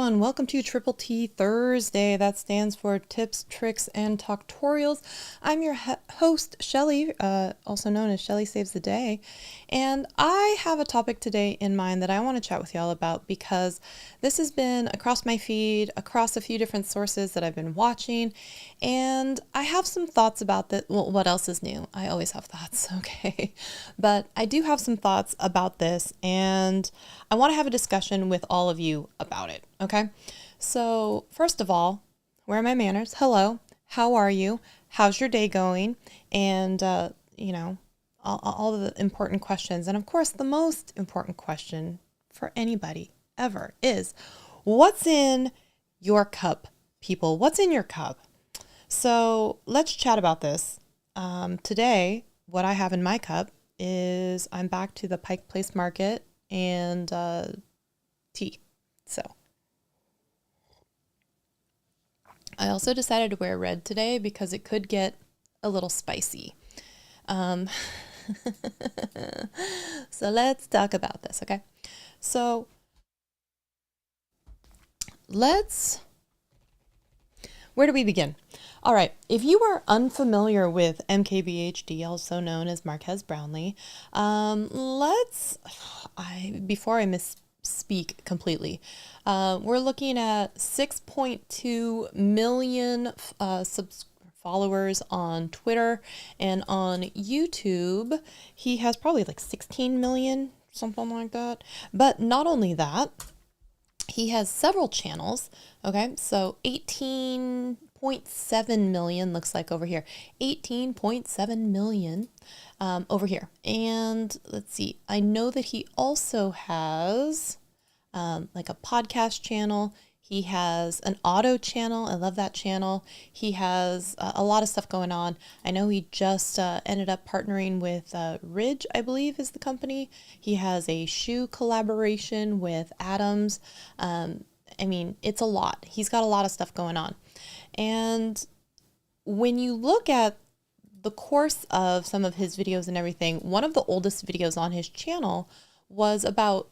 everyone, welcome to Triple T Thursday. That stands for Tips, Tricks, and Talktorials. I'm your host, Shelly, also known as Shelly Saves the Day, and I have a topic today in mind that I want to chat with y'all about because this has been across my feed, across a few different sources that I've been watching, and I have some thoughts about that. Well, what else is new? I always have thoughts, okay? But I do have some thoughts about this, and I want to have a discussion with all of you about it, okay? So first of all, where are my manners? Hello, how are you? How's your day going? And, all the important questions. And of course, the most important question for anybody ever is, what's in your cup, people? What's in your cup? So let's chat about this. Today, what I have in my cup is I'm back to the Pike Place Market and tea. So I also decided to wear red today because it could get a little spicy. So let's talk about this, okay? So where do we begin? All right, if you are unfamiliar with MKBHD, also known as Marquez Brownlee, before I misspeak completely, we're looking at 6.2 million followers on Twitter, and on YouTube, he has probably like 16 million, something like that. But not only that, he has several channels, okay? So 18.7 million looks like over here. 18.7 million over here. And let's see, I know that he also has like a podcast channel. He has an auto channel. I love that channel. He has a lot of stuff going on. I know he just ended up partnering with Ridge, I believe is the company. He has a shoe collaboration with Adams. It's a lot. He's got a lot of stuff going on. And when you look at the course of some of his videos and everything, one of the oldest videos on his channel was about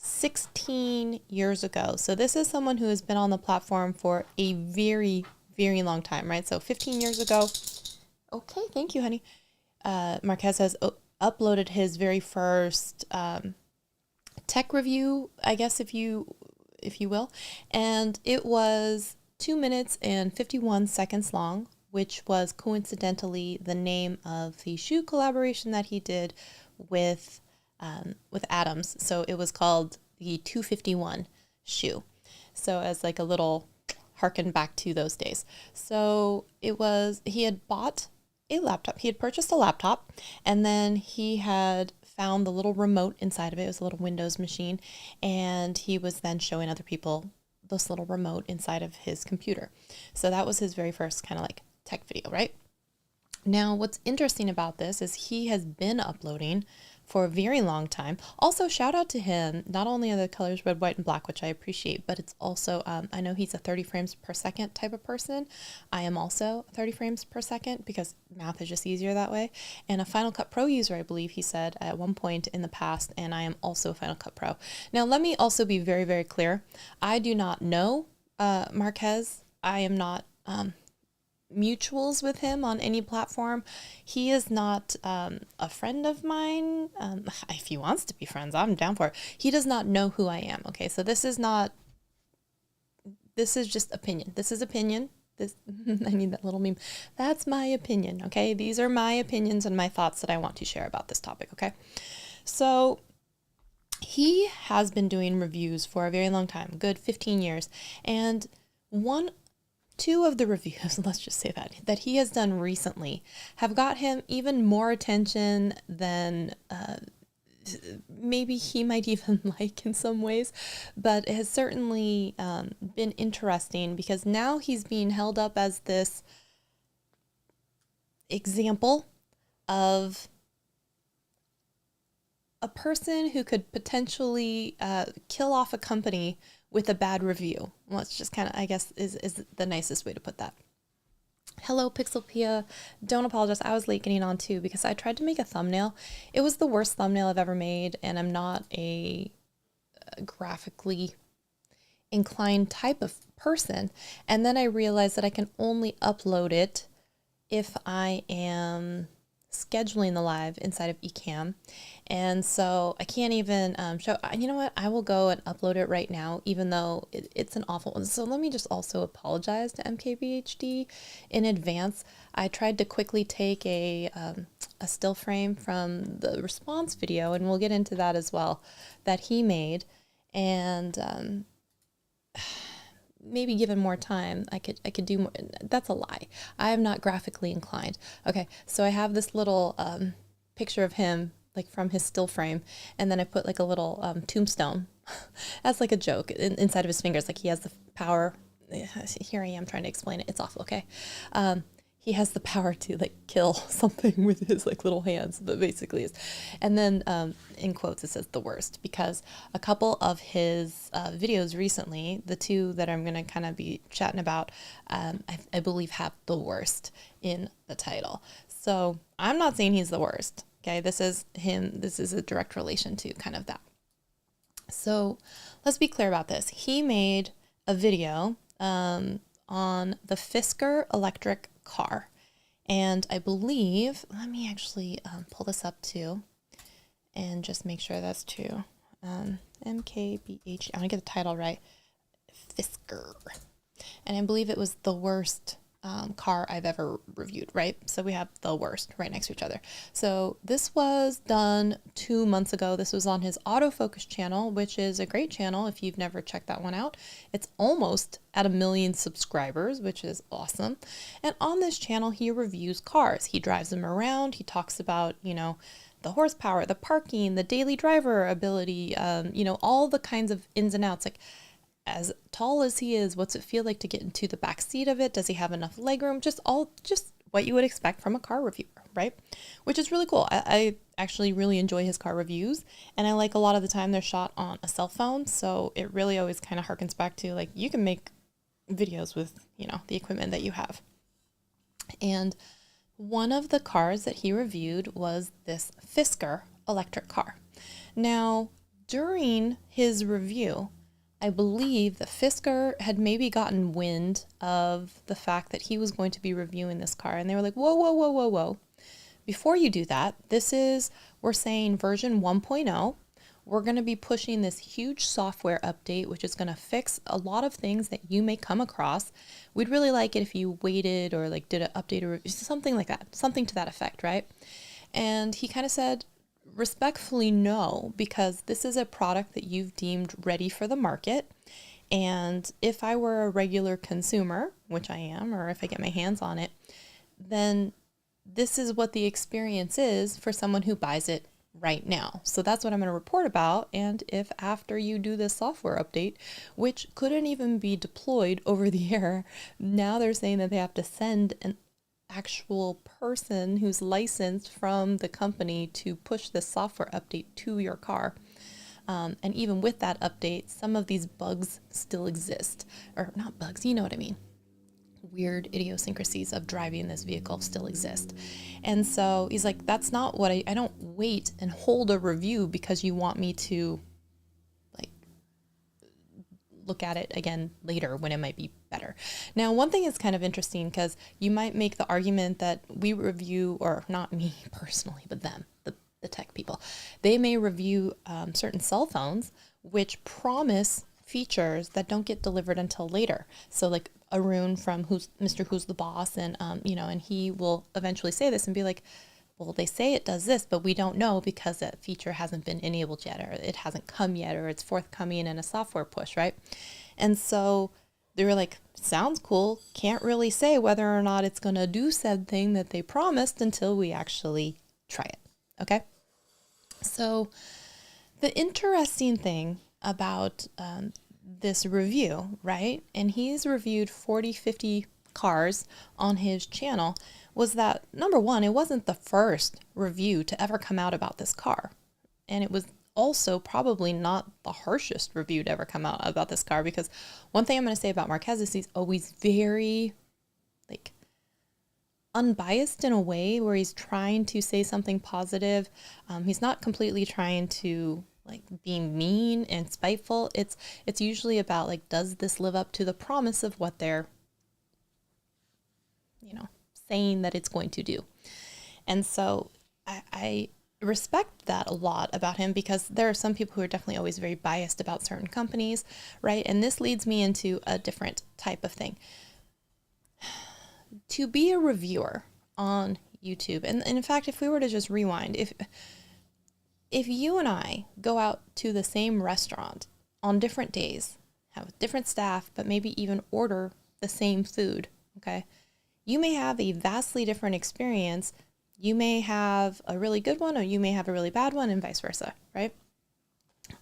16 years ago. So this is someone who has been on the platform for a very, very long time, right? So 15 years ago. Okay, thank you, honey. Marquez has uploaded his very first tech review, I guess, if you will. And it was 2 minutes and 51 seconds long, which was coincidentally the name of the shoe collaboration that he did with Adams. So it was called the 251 shoe. So as like a little harken back to those days. So he had bought a laptop. He had purchased a laptop, and then he had found the little remote inside of it. It was a little Windows machine, and he was then showing other people this little remote inside of his computer. So that was his very first kind of like tech video, right? Now, what's interesting about this is he has been uploading for a very long time. Also, shout out to him. Not only are the colors red, white, and black, which I appreciate, but it's also, I know he's a 30 frames per second type of person. I am also 30 frames per second because math is just easier that way. And a Final Cut Pro user, I believe he said at one point in the past, and I am also a Final Cut Pro. Now, let me also be very, very clear. I do not know Marquez. I am not mutuals with him on any platform. He is not a friend of mine. If he wants to be friends, I'm down for it. He does not know who I am. Okay, so this is just opinion. This is opinion. I need that little meme. That's my opinion. Okay, these are my opinions and my thoughts that I want to share about this topic. Okay, so he has been doing reviews for a very long time, good 15 years, and two of the reviews, let's just say that he has done recently have got him even more attention than maybe he might even like in some ways, but it has certainly been interesting because now he's being held up as this example of a person who could potentially kill off a company with a bad review. Well, it's just kind of, I guess, is the nicest way to put that. Hello, Pixelpia. Don't apologize. I was late getting on too because I tried to make a thumbnail. It was the worst thumbnail I've ever made, and I'm not a graphically inclined type of person. And then I realized that I can only upload it if I am scheduling the live inside of Ecamm. And so I can't even show, you know what, I will go and upload it right now, even though it's an awful one. So let me just also apologize to MKBHD in advance. I tried to quickly take a still frame from the response video, and we'll get into that as well, that he made. And maybe given more time, I could do more. That's a lie. I am not graphically inclined. Okay, so I have this little picture of him, like from his still frame, and then I put like a little tombstone as like a joke inside of his fingers, like he has the power. Here I am trying to explain it. It's awful. Okay. He has the power to like kill something with his like little hands, but basically is. And then in quotes it says the worst, because a couple of his videos recently, the two that I'm going to kind of be chatting about, I believe have the worst in the title. So I'm not saying he's the worst. Okay. This is him. This is a direct relation to kind of that. So let's be clear about this. He made a video on the Fisker electric car. And I believe, let me actually pull this up too and just make sure that's true. MKBHD, I want to get the title right. Fisker. And I believe it was the worst car I've ever reviewed, right? So we have the worst right next to each other. So this was done 2 months ago. This was on his autofocus channel, which is a great channel if you've never checked that one out. It's almost at 1 million subscribers, which is awesome. And on this channel, he reviews cars. He drives them around. He talks about, you know, the horsepower, the parking, the daily driver ability, you know, all the kinds of ins and outs. Like, as tall as he is, what's it feel like to get into the back seat of it? Does he have enough legroom? Just what you would expect from a car reviewer, right? Which is really cool. I actually really enjoy his car reviews, and I like a lot of the time they're shot on a cell phone, so it really always kind of harkens back to like you can make videos with, you know, the equipment that you have. And one of the cars that he reviewed was this Fisker electric car. Now, during his review, I believe that Fisker had maybe gotten wind of the fact that he was going to be reviewing this car. And they were like, whoa, whoa, whoa, whoa, whoa. Before you do that, we're saying version 1.0. We're going to be pushing this huge software update, which is going to fix a lot of things that you may come across. We'd really like it if you waited or like did an update or something like that, something to that effect, right? And he kind of said, respectfully, no, because this is a product that you've deemed ready for the market. And if I were a regular consumer, which I am, or if I get my hands on it, then this is what the experience is for someone who buys it right now. So that's what I'm going to report about. And if after you do this software update, which couldn't even be deployed over the air, now they're saying that they have to send an actual person who's licensed from the company to push this software update to your car. And even with that update, some of these bugs still exist. Or not bugs, you know what I mean. Weird idiosyncrasies of driving this vehicle still exist. And so he's like, that's not what I don't wait and hold a review because you want me to like look at it again later when it might be better. Now, one thing is kind of interesting because you might make the argument that we review, or not me personally, but them, the tech people, they may review certain cell phones which promise features that don't get delivered until later. So like Arun from Mr. Who's the Boss, and you know, and he will eventually say this and be like, well, they say it does this, but we don't know because that feature hasn't been enabled yet, or it hasn't come yet, or it's forthcoming in a software push, right? And so they were like, sounds cool, can't really say whether or not it's going to do said thing that they promised until we actually try it, okay? So the interesting thing about this review, right, and he's reviewed 40, 50 cars on his channel, was that, number one, it wasn't the first review to ever come out about this car. And it was also probably not the harshest review to ever come out about this car, because one thing I'm going to say about Marquez is he's always very, like, unbiased in a way where he's trying to say something positive. He's not completely trying to like being mean and spiteful. It's usually about like, does this live up to the promise of what they're, saying that it's going to do? And so I respect that a lot about him, because there are some people who are definitely always very biased about certain companies, right? And this leads me into a different type of thing. To be a reviewer on YouTube, and in fact, if we were to just rewind, if you and I go out to the same restaurant on different days, have different staff, but maybe even order the same food, okay, you may have a vastly different experience. You may have a really good one, or you may have a really bad one, and vice versa, right?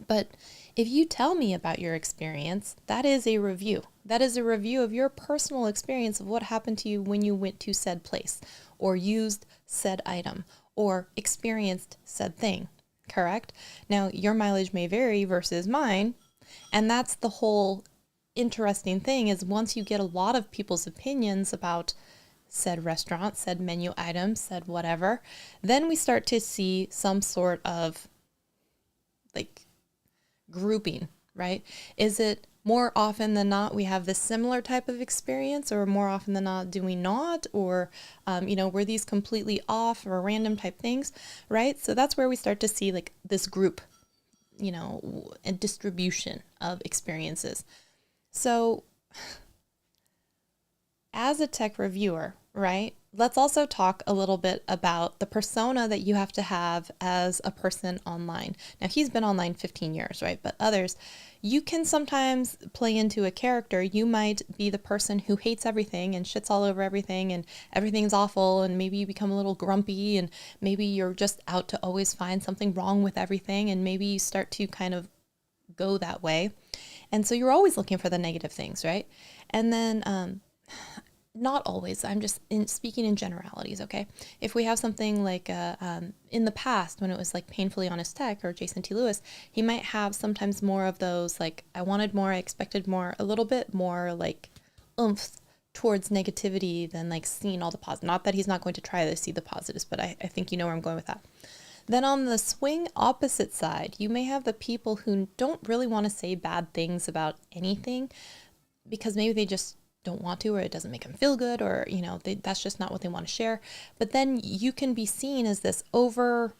But if you tell me about your experience, that is a review. That is a review of your personal experience of what happened to you when you went to said place, or used said item, or experienced said thing, correct? Now, your mileage may vary versus mine, and that's the whole interesting thing, is once you get a lot of people's opinions about said restaurant, said menu item, said whatever, then we start to see some sort of like grouping, right? Is it more often than not we have this similar type of experience, or more often than not do we not? Or, were these completely off or random type things, right? So that's where we start to see like this group, and distribution of experiences. So as a tech reviewer, right, let's also talk a little bit about the persona that you have to have as a person online. Now, he's been online 15 years, right? But others, you can sometimes play into a character. You might be the person who hates everything and shits all over everything, and everything's awful, and maybe you become a little grumpy, and maybe you're just out to always find something wrong with everything, and maybe you start to kind of go that way. And so you're always looking for the negative things, right? And then not always. I'm just speaking in generalities, okay? If we have something like in the past, when it was like Painfully Honest Tech or Jason T. Lewis, he might have sometimes more of those like, I wanted more, I expected more, a little bit more like oomph towards negativity than like seeing all the positives. Not that he's not going to try to see the positives, but I think you know where I'm going with that. Then on the swing opposite side, you may have the people who don't really want to say bad things about anything, because maybe they just don't want to, or it doesn't make them feel good, or, that's just not what they want to share. But then you can be seen as this over,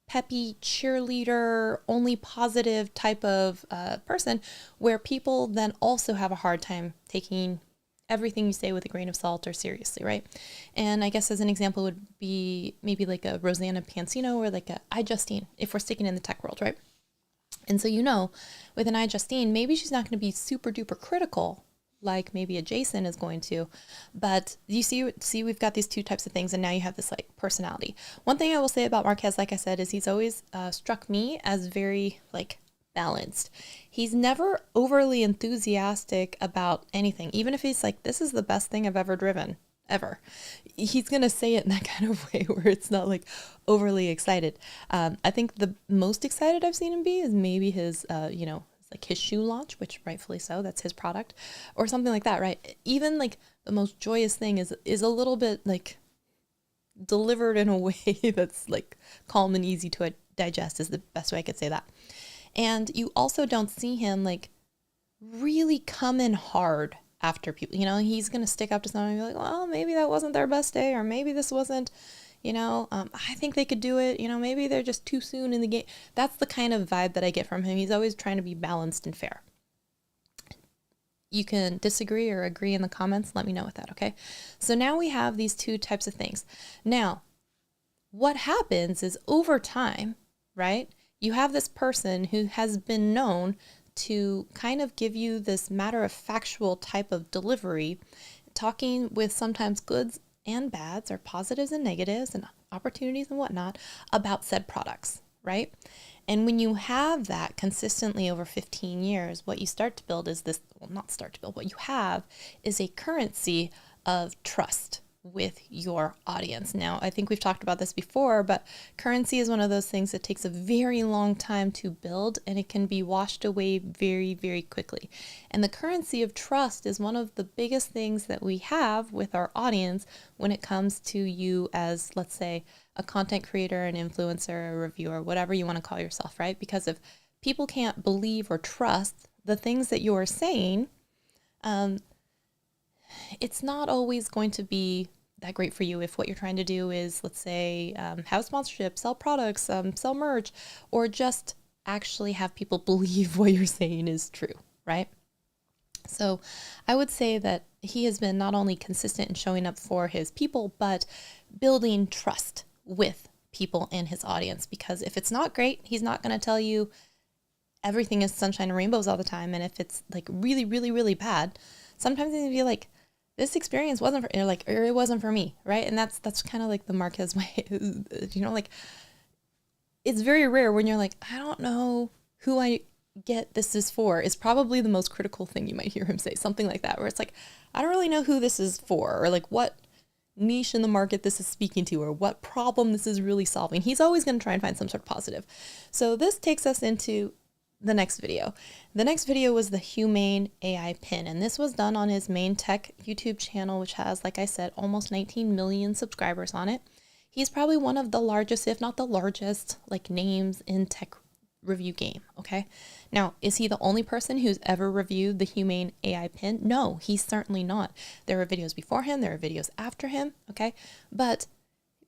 peppy cheerleader, only positive type of person, where people then also have a hard time taking everything you say with a grain of salt or seriously, right? And I guess as an example would be maybe like a Rosanna Pansino, or like a iJustine, if we're sticking in the tech world, right? And so, with an iJustine, maybe she's not going to be super duper critical like maybe a Jason is going to, but you see we've got these two types of things, and now you have this like personality. One thing I will say about Marquez, like I said, is he's always struck me as very like balanced. He's never overly enthusiastic about anything, even if he's like, this is the best thing I've ever driven, ever. He's going to say it in that kind of way where it's not like overly excited. I think the most excited I've seen him be is maybe his, like his shoe launch, which rightfully so, that's his product, or something like that, right? Even like the most joyous thing is a little bit like delivered in a way that's like calm and easy to digest, is the best way I could say that. And you also don't see him like really come in hard after people, he's going to stick up to someone and be like, well, maybe that wasn't their best day, or maybe this wasn't, I think they could do it. Maybe they're just too soon in the game. That's the kind of vibe that I get from him. He's always trying to be balanced and fair. You can disagree or agree in the comments. Let me know with that, okay? So now we have these two types of things. Now, what happens is over time, right, you have this person who has been known to kind of give you this matter-of-factual type of delivery, talking with sometimes goods and bads, or positives and negatives and opportunities and whatnot about said products, right? And when you have that consistently over 15 years, what you start to build is this, well, not start to build, what you have is a currency of trust, with your audience. Now, I think we've talked about this before, but currency is one of those things that takes a very long time to build, and it can be washed away very, very quickly. And the currency of trust is one of the biggest things that we have with our audience when it comes to you as, let's say, a content creator, an influencer, a reviewer, whatever you want to call yourself, right? Because if people can't believe or trust the things that you're saying, it's not always going to be that great for you if what you're trying to do is, let's say, have a sponsorship, sell products, sell merch, or just actually have people believe what you're saying is true, right? So I would say that he has been not only consistent in showing up for his people, but building trust with people in his audience. Because if it's not great, he's not going to tell you everything is sunshine and rainbows all the time. And if it's like really, really, really bad, sometimes he's going to be like, this experience wasn't for, like, or it wasn't for me, right? And that's kind of like the Marquez way, you know, like, it's very rare when you're like, I don't know who I get this is for, is probably the most critical thing you might hear him say, something like that, where it's like, I don't really know who this is for, or like what niche in the market this is speaking to, or what problem this is really solving. He's always going to try and find some sort of positive. So this takes us into the next video. The next video was the Humane AI pin, and this was done on his main tech YouTube channel, which has, like I said, almost 19 million subscribers on it. He's probably one of the largest, if not the largest, like names in tech review game. Okay. Now, is he the only person who's ever reviewed the Humane AI pin? No, he's certainly not. There are videos before him, there are videos after him. Okay. But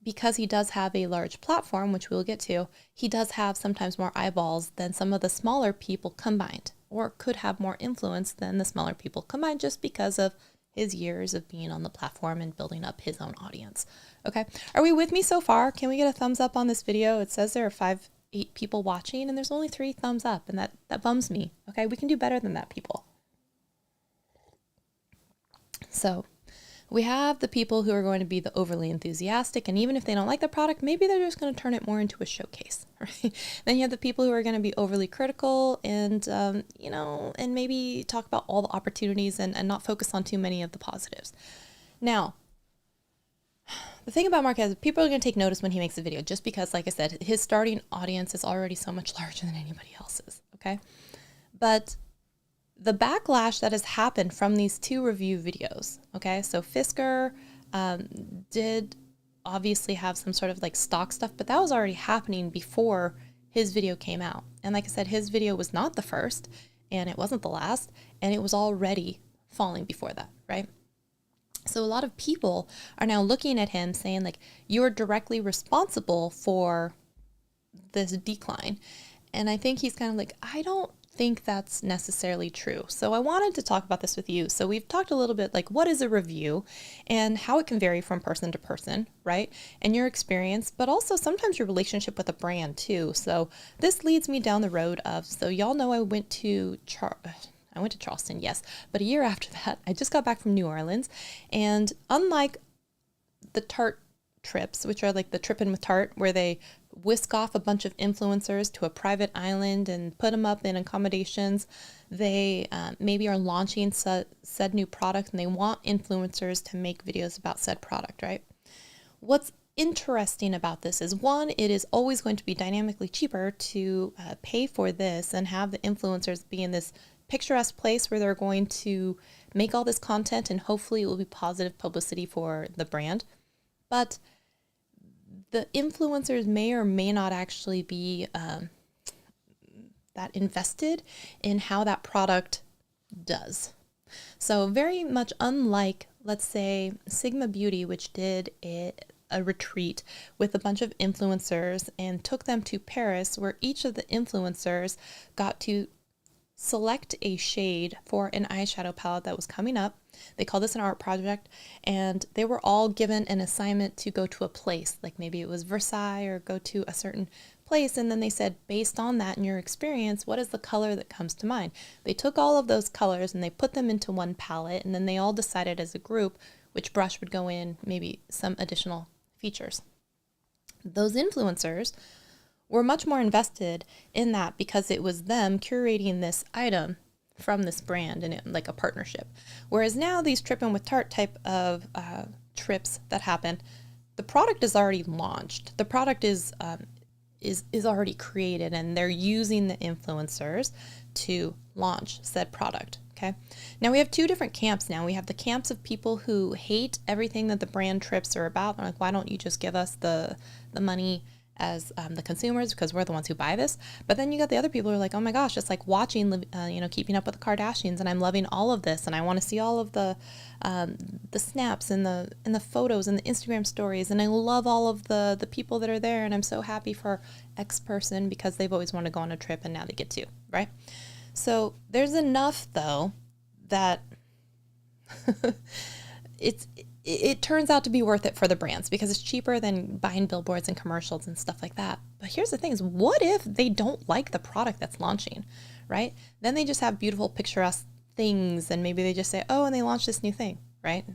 because he does have a large platform, which we'll get to, he does have sometimes more eyeballs than some of the smaller people combined, or could have more influence than the smaller people combined, just because of his years of being on the platform and building up his own audience. Okay. Are we with me so far? Can we get a thumbs up on this video? It says there are 8 people watching, and there's only 3 thumbs up, and that bums me. Okay. We can do better than that, people. So we have the people who are going to be the overly enthusiastic, and even if they don't like the product, maybe they're just going to turn it more into a showcase, right? Then you have the people who are going to be overly critical and, you know, and maybe talk about all the opportunities and not focus on too many of the positives. Now, the thing about Marquez is people are going to take notice when he makes a video, just because, like I said, his starting audience is already so much larger than anybody else's, okay? But the backlash that has happened from these 2 review videos, okay? So Fisker did obviously have some sort of like stock stuff, but that was already happening before his video came out. And like I said, his video was not the first, and it wasn't the last, and it was already falling before that, right? So a lot of people are now looking at him saying, like, you're directly responsible for this decline. And I think he's kind of like, I don't think that's necessarily true. So I wanted to talk about this with you. So we've talked a little bit like what is a review and how it can vary from person to person, right? And your experience, but also sometimes your relationship with a brand too. So this leads me down the road of, so y'all know I went to Charleston, yes, but a year after that, I just got back from New Orleans, and unlike the Tarte trips, which are like the tripping with Tarte, where they whisk off a bunch of influencers to a private island and put them up in accommodations, they maybe are launching said new product, and they want influencers to make videos about said product, right? What's interesting about this is, one, it is always going to be dynamically cheaper to pay for this and have the influencers be in this picturesque place where they're going to make all this content, and hopefully it will be positive publicity for the brand. But the influencers may or may not actually be that invested in how that product does. So very much unlike, let's say, Sigma Beauty, which did a retreat with a bunch of influencers and took them to Paris, where each of the influencers got to select a shade for an eyeshadow palette that was coming up. They called this an art project, and they were all given an assignment to go to a place, like maybe it was Versailles, or go to a certain place, and then they said, based on that and your experience, what is the color that comes to mind? They took all of those colors and they put them into one palette, and then they all decided as a group which brush would go in, maybe some additional features. Those influencers were much more invested in that because it was them curating this item from this brand and it, like a partnership. Whereas now these Trippin' with Tarte type of trips that happen, the product is already launched. The product is already created, and they're using the influencers to launch said product. Okay. Now we have two different camps now. We have the camps of people who hate everything that the brand trips are about. They're like, why don't you just give us the money as the consumers, because we're the ones who buy this. But then you got the other people who are like, oh my gosh, it's like watching, Keeping Up with the Kardashians, and I'm loving all of this, and I want to see all of the snaps and the photos and the Instagram stories, and I love all of the people that are there, and I'm so happy for X person because they've always wanted to go on a trip and now they get to, right? So there's enough though that it turns out to be worth it for the brands because it's cheaper than buying billboards and commercials and stuff like that. But here's the thing is, what if they don't like the product that's launching, right? Then they just have beautiful picturesque things, and maybe they just say, oh, and they launched this new thing, right?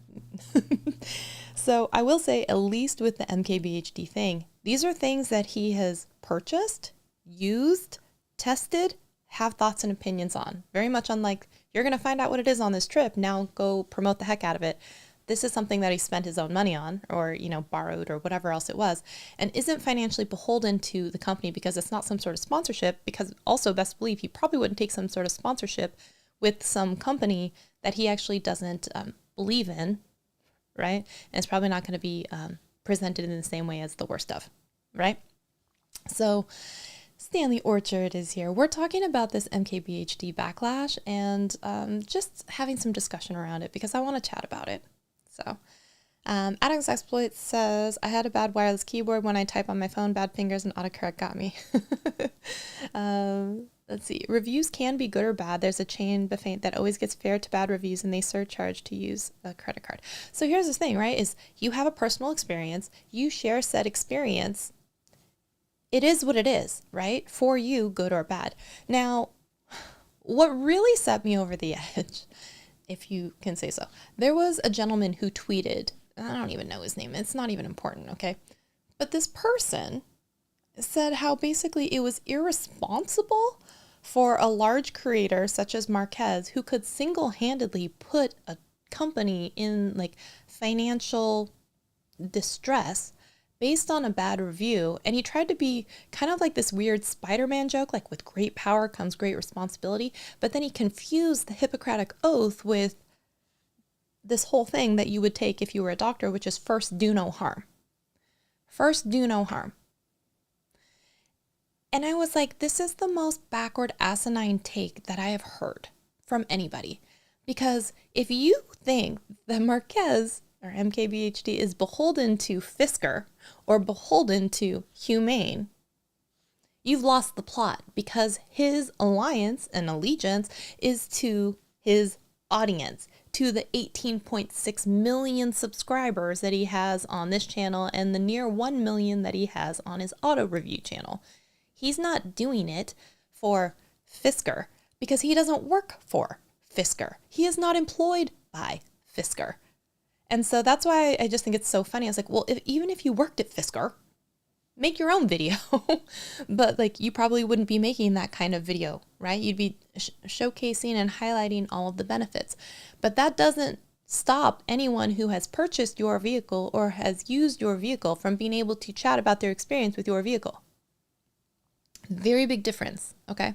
So I will say, at least with the MKBHD thing, these are things that he has purchased, used, tested, have thoughts and opinions on. Very much unlike, you're going to find out what it is on this trip, now go promote the heck out of it. This is something that he spent his own money on, or, borrowed, or whatever else it was, and isn't financially beholden to the company because it's not some sort of sponsorship, because also, best believe, he probably wouldn't take some sort of sponsorship with some company that he actually doesn't believe in, right? And it's probably not going to be presented in the same way as the worst stuff, right? So Stanley Orchard is here. We're talking about this MKBHD backlash and just having some discussion around it because I want to chat about it. So Adam's Exploit says, I had a bad wireless keyboard when I type on my phone, bad fingers, and autocorrect got me. Let's see. Reviews can be good or bad. There's a chain that always gets fair to bad reviews, and they surcharge to use a credit card. So here's the thing, right, is you have a personal experience. You share said experience. It is what it is, right? For you, good or bad. Now, what really set me over the edge, if you can say so, there was a gentleman who tweeted, I don't even know his name, it's not even important, okay? But this person said how basically it was irresponsible for a large creator such as Marquez, who could single-handedly put a company in like financial distress based on a bad review. And he tried to be kind of like this weird Spider-Man joke, like with great power comes great responsibility. But then he confused the Hippocratic Oath with this whole thing that you would take if you were a doctor, which is first do no harm. First do no harm. And I was like, this is the most backward, asinine take that I have heard from anybody. Because if you think that Marquez or MKBHD is beholden to Fisker or beholden to Humane, you've lost the plot, because his alliance and allegiance is to his audience, to the 18.6 million subscribers that he has on this channel and the near 1 million that he has on his auto review channel. He's not doing it for Fisker because he doesn't work for Fisker. He is not employed by Fisker. And so that's why I just think it's so funny. I was like, well, even if you worked at Fisker, make your own video. But like, you probably wouldn't be making that kind of video, right? You'd be showcasing and highlighting all of the benefits. But that doesn't stop anyone who has purchased your vehicle or has used your vehicle from being able to chat about their experience with your vehicle. Very big difference, okay?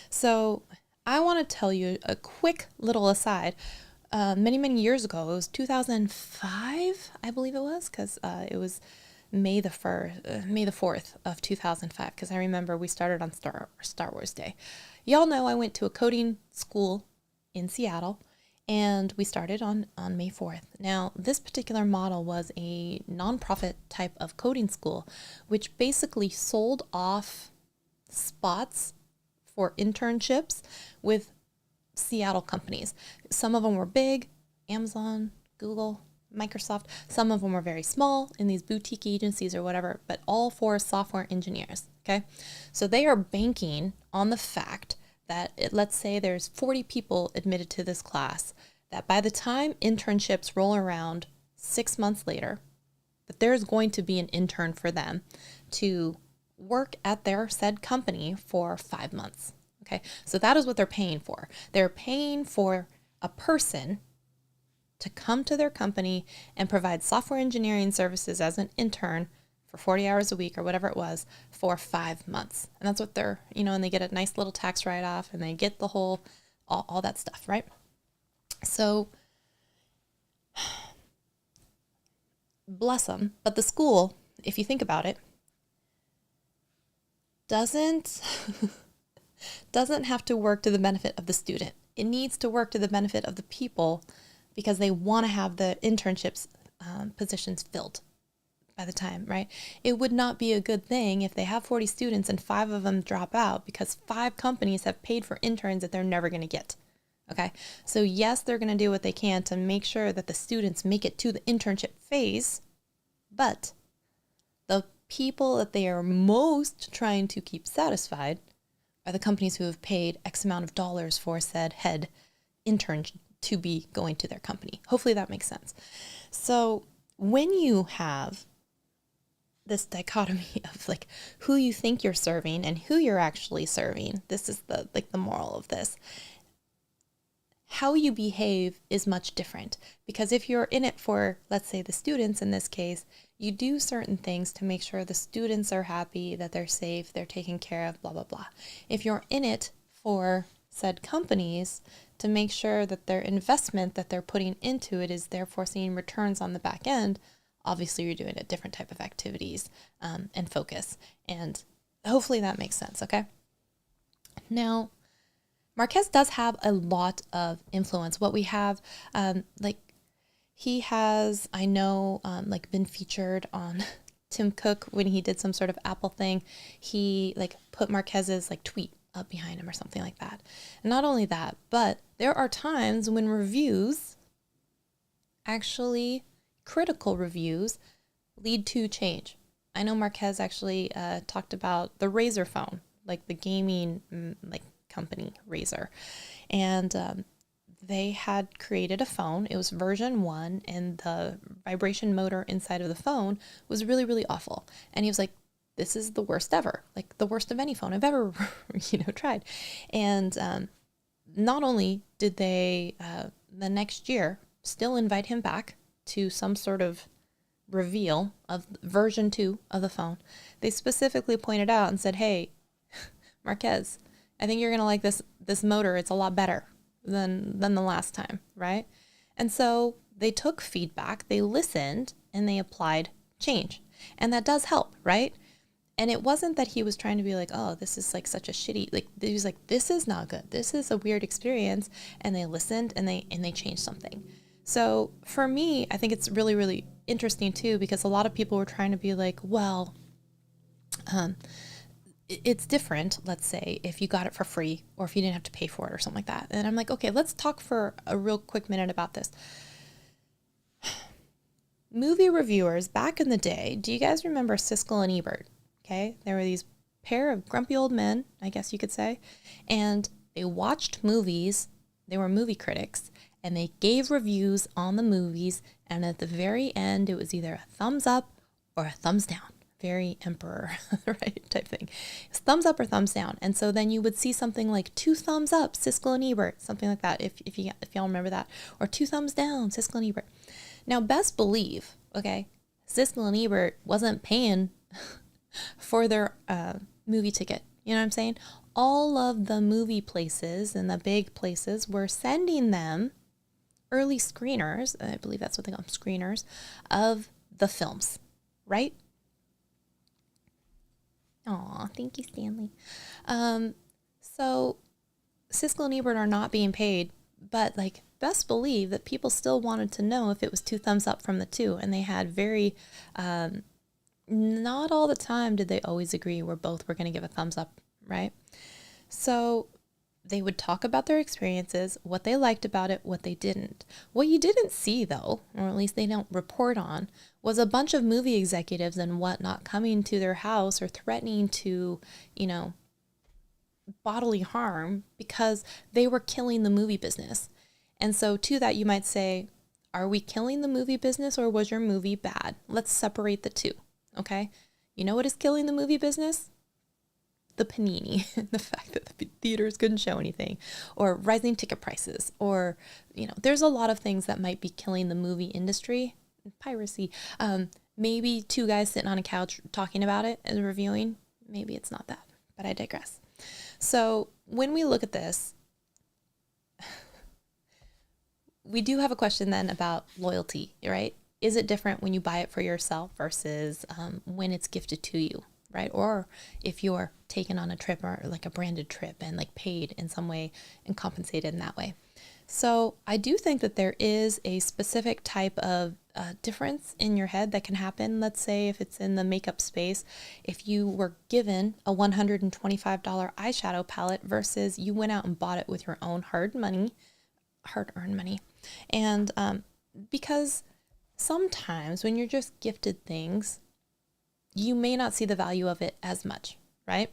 So I want to tell you a quick little aside. Many, many years ago, it was 2005, I believe it was, because it was May the 4th of 2005, because I remember we started on Star Wars Day. Y'all know I went to a coding school in Seattle, and we started on May 4th. Now, this particular model was a nonprofit type of coding school, which basically sold off spots for internships with Seattle companies. Some of them were big, Amazon, Google, Microsoft. Some of them were very small in these boutique agencies or whatever, but all for software engineers, okay? So they are banking on the fact that let's say there's 40 people admitted to this class, that by the time internships roll around 6 months later, that there's going to be an intern for them to work at their said company for 5 months. Okay, so that is what they're paying for. They're paying for a person to come to their company and provide software engineering services as an intern for 40 hours a week or whatever it was for 5 months. And that's what they're, and they get a nice little tax write-off and they get the whole, all that stuff, right? So bless them. But the school, if you think about it, doesn't have to work to the benefit of the student. It needs to work to the benefit of the people because they want to have the internships positions filled by the time, right? It would not be a good thing if they have 40 students and 5 of them drop out because 5 companies have paid for interns that they're never going to get. Okay. So yes, they're going to do what they can to make sure that the students make it to the internship phase, but the people that they are most trying to keep satisfied are the companies who have paid X amount of dollars for said head intern to be going to their company. Hopefully that makes sense. So when you have this dichotomy of like who you think you're serving and who you're actually serving, this is the moral of this. How you behave is much different because if you're in it for, let's say, the students in this case, you do certain things to make sure the students are happy, that they're safe, they're taken care of, blah, blah, blah. If you're in it for said companies to make sure that their investment that they're putting into it is therefore seeing returns on the back end, obviously you're doing a different type of activities and focus. And hopefully that makes sense, okay? Now, Marquez does have a lot of influence. What we have, he has, I know, been featured on Tim Cook when he did some sort of Apple thing. He put Marquez's tweet up behind him or something like that. And not only that, but there are times when reviews, actually critical reviews, lead to change. I know Marquez actually talked about the Razer phone, the gaming company Razer, and they had created a phone. It was version 1 and the vibration motor inside of the phone was really, really awful. And he was like, this is the worst ever, the worst of any phone I've ever tried. And not only did they the next year still invite him back to some sort of reveal of version 2 of the phone, they specifically pointed out and said, hey, Marquez, I think you're going to like this motor. It's a lot better than the last time, right? And so they took feedback, they listened, and they applied change. And that does help, right? And it wasn't that he was trying to be like, oh, this is such a shitty, he was like, this is not good. This is a weird experience. And they listened and they changed something. So for me, I think it's really, really interesting too, because a lot of people were trying to be like, well, it's different, let's say, if you got it for free or if you didn't have to pay for it or something like that. And I'm like, okay, let's talk for a real quick minute about this. Movie reviewers back in the day, do you guys remember Siskel and Ebert? Okay, there were these pair of grumpy old men, I guess you could say, and they watched movies, they were movie critics, and they gave reviews on the movies, and at the very end, it was either a thumbs up or a thumbs down. Very emperor, right, type thing. It's thumbs up or thumbs down. And so then you would see something like 2 thumbs up, Siskel and Ebert, something like that, if y'all remember that, or 2 thumbs down, Siskel and Ebert. Now, best believe, okay, Siskel and Ebert wasn't paying for their movie ticket. You know what I'm saying? All of the movie places and the big places were sending them early screeners, I believe that's what they call them, screeners, of the films, right? Aw, thank you, Stanley. So Siskel and Ebert are not being paid, but best believe that people still wanted to know if it was 2 thumbs up from the 2. And they had very, not all the time did they always agree where both were going to give a thumbs up, right? So they would talk about their experiences, what they liked about it, what they didn't. What you didn't see, though, or at least they don't report on, was a bunch of movie executives and whatnot coming to their house or threatening to, bodily harm because they were killing the movie business. And so to that, you might say, are we killing the movie business or was your movie bad? Let's separate the two, okay? You know what is killing the movie business? the panini, the fact that the theaters couldn't show anything, or rising ticket prices, or, there's a lot of things that might be killing the movie industry, piracy. Maybe two guys sitting on a couch talking about it and reviewing, maybe it's not that, but I digress. So when we look at this, we do have a question then about loyalty, right? Is it different when you buy it for yourself versus when it's gifted to you, right? Or if you're taken on a trip or like a branded trip and like paid in some way and compensated in that way. So I do think that there is a specific type of difference in your head that can happen. Let's say if it's in the makeup space, if you were given a $125 eyeshadow palette versus you went out and bought it with your own hard-earned money. And because sometimes when you're just gifted things, you may not see the value of it as much, right?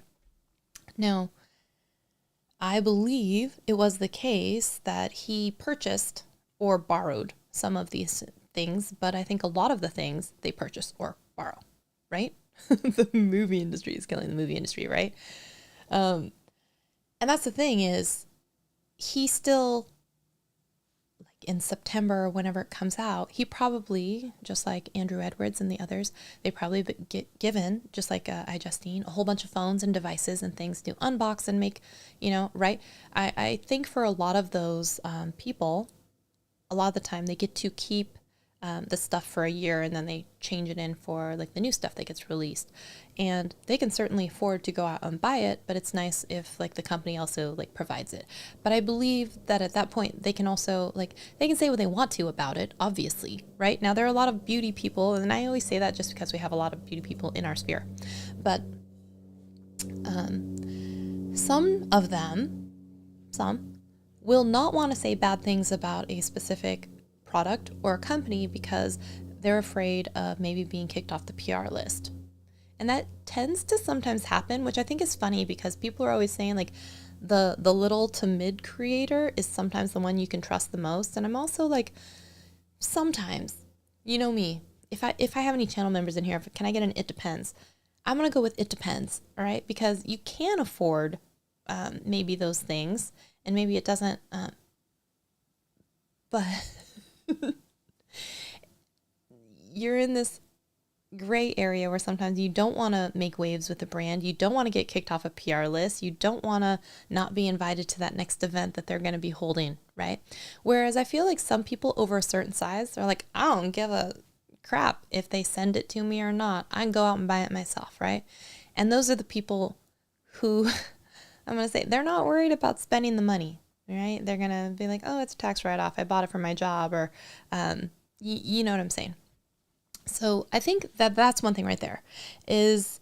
Now, I believe it was the case that he purchased or borrowed some of these things, but I think a lot of the things they purchase or borrow, right? The movie industry is killing the movie industry, right? And that's the thing is he still, like in September, whenever it comes out, he probably, just like Andrew Edwards and the others, they probably get given, just like iJustine, a whole bunch of phones and devices and things to unbox and make, right? I think for a lot of those people, a lot of the time they get to keep the stuff for a year and then they change it in for like the new stuff that gets released. And they can certainly afford to go out and buy it, but it's nice if like the company also like provides it. But I believe that at that point they can also they can say what they want to about it, obviously, right? Now there are a lot of beauty people, and I always say that just because we have a lot of beauty people in our sphere. But some will not want to say bad things about a specific product or a company because they're afraid of maybe being kicked off the PR list. And that tends to sometimes happen, which I think is funny because people are always saying like the little to mid creator is sometimes the one you can trust the most. And I'm also like, sometimes, you know me, if I have any channel members in here, can I get an it depends? I'm going to go with it depends. All right. Because you can afford maybe those things and maybe it doesn't, but you're in this gray area where sometimes you don't want to make waves with the brand. You don't want to get kicked off a PR list. You don't want to not be invited to that next event that they're going to be holding, right? Whereas I feel like some people over a certain size are like, I don't give a crap if they send it to me or not. I can go out and buy it myself, right? And those are the people who, I'm going to say, they're not worried about spending the money, right? They're going to be like, oh, it's a tax write-off. I bought it for my job, or you know what I'm saying? So I think that that's one thing right there is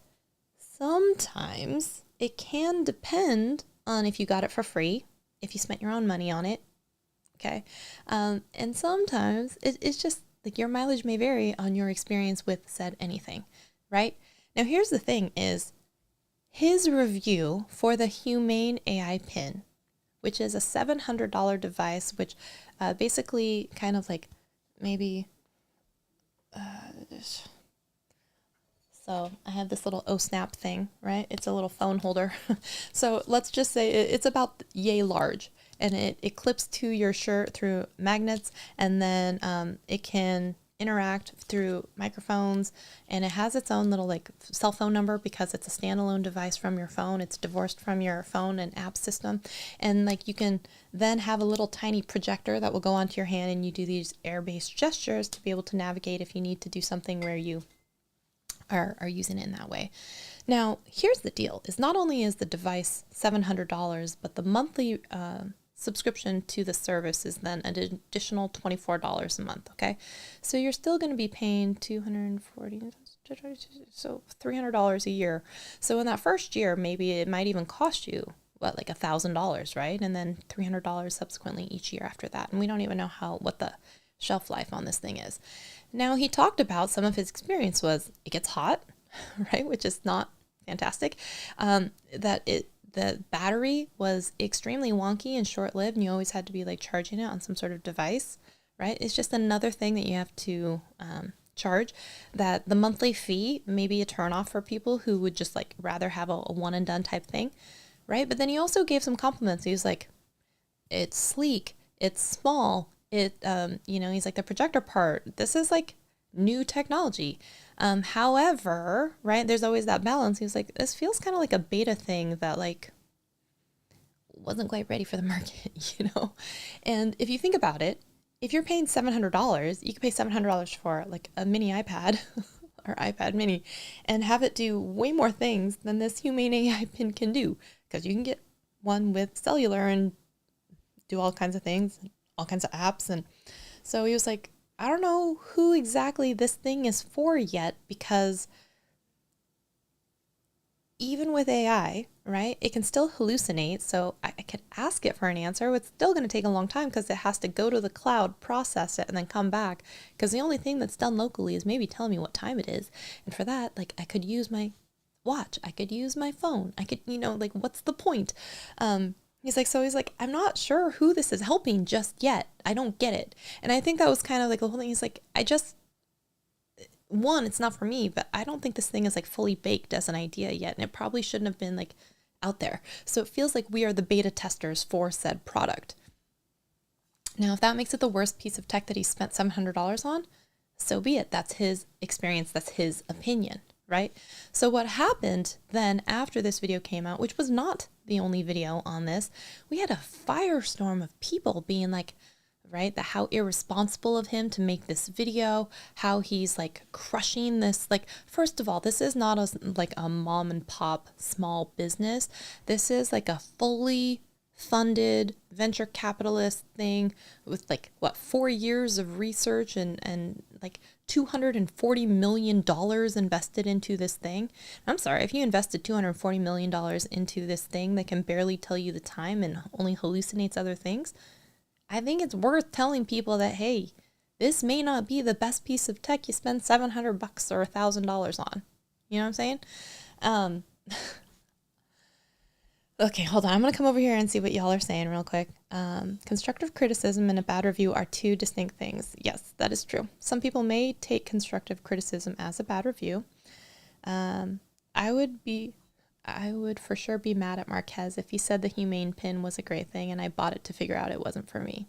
sometimes it can depend on if you got it for free, if you spent your own money on it. Okay. And sometimes it's just like your mileage may vary on your experience with said anything, right? Now, here's the thing is his review for the Humane AI pin, which is a $700 device, which basically kind of like maybe... so I have this little snap thing, right? It's a little phone holder. So let's just say it's about yay large, and it clips to your shirt through magnets, and then it can interact through microphones, and it has its own little like cell phone number because it's a standalone device from your phone. It's divorced from your phone and app system, and like you can then have a little tiny projector that will go onto your hand, and you do these air-based gestures to be able to navigate if you need to do something where you are using it in that way. Now, here's the deal: is not only is the device $700, but the monthly subscription to the service is then an additional $24 a month. Okay, so you're still going to be paying $240, so $300 a year. So in that first year, maybe it might even cost you like $1,000, right? And then $300 subsequently each year after that. And we don't even know what the shelf life on this thing is. Now, he talked about some of his experience was it gets hot, right? Which is not fantastic. The battery was extremely wonky and short-lived, and you always had to be like charging it on some sort of device, right? It's just another thing that you have to charge, that the monthly fee may be a turnoff for people who would just like rather have a one and done type thing, right? But then he also gave some compliments. He was like, it's sleek, it's small, he's like the projector part. This is like new technology. However, right, there's always that balance. He was like, this feels kind of like a beta thing that like wasn't quite ready for the market, And if you think about it, if you're paying $700, you could pay $700 for like a mini iPad or iPad mini and have it do way more things than this Humane AI pin can do, because you can get one with cellular and do all kinds of things, all kinds of apps. And so he was like, I don't know who exactly this thing is for yet, because even with AI, right, it can still hallucinate. So I could ask it for an answer. It's still going to take a long time because it has to go to the cloud, process it, and then come back. Because the only thing that's done locally is maybe telling me what time it is. And for that, like, I could use my watch. I could use my phone. I could, like, what's the point? He's like, I'm not sure who this is helping just yet. I don't get it. And I think that was kind of like the whole thing. He's like, one, it's not for me, but I don't think this thing is like fully baked as an idea yet. And it probably shouldn't have been like out there. So it feels like we are the beta testers for said product. Now, if that makes it the worst piece of tech that he spent $700 on, so be it. That's his experience. That's his opinion, right? So what happened then after this video came out, which was not the only video on this, we had a firestorm of people being like, right, how irresponsible of him to make this video, how he's like crushing this. Like, first of all, this is not a mom and pop small business. This is like a fully funded venture capitalist thing with like 4 years of research and like $240 million invested into this thing. I'm sorry, if you invested $240 million into this thing that can barely tell you the time and only hallucinates other things, I think it's worth telling people that, hey, this may not be the best piece of tech you spend $700 or $1,000 on. You know what I'm saying? Okay, hold on. I'm going to come over here and see what y'all are saying real quick. Constructive criticism and a bad review are two distinct things. Yes, that is true. Some people may take constructive criticism as a bad review. I would for sure be mad at Marquez if he said the Humane pin was a great thing and I bought it to figure out it wasn't for me.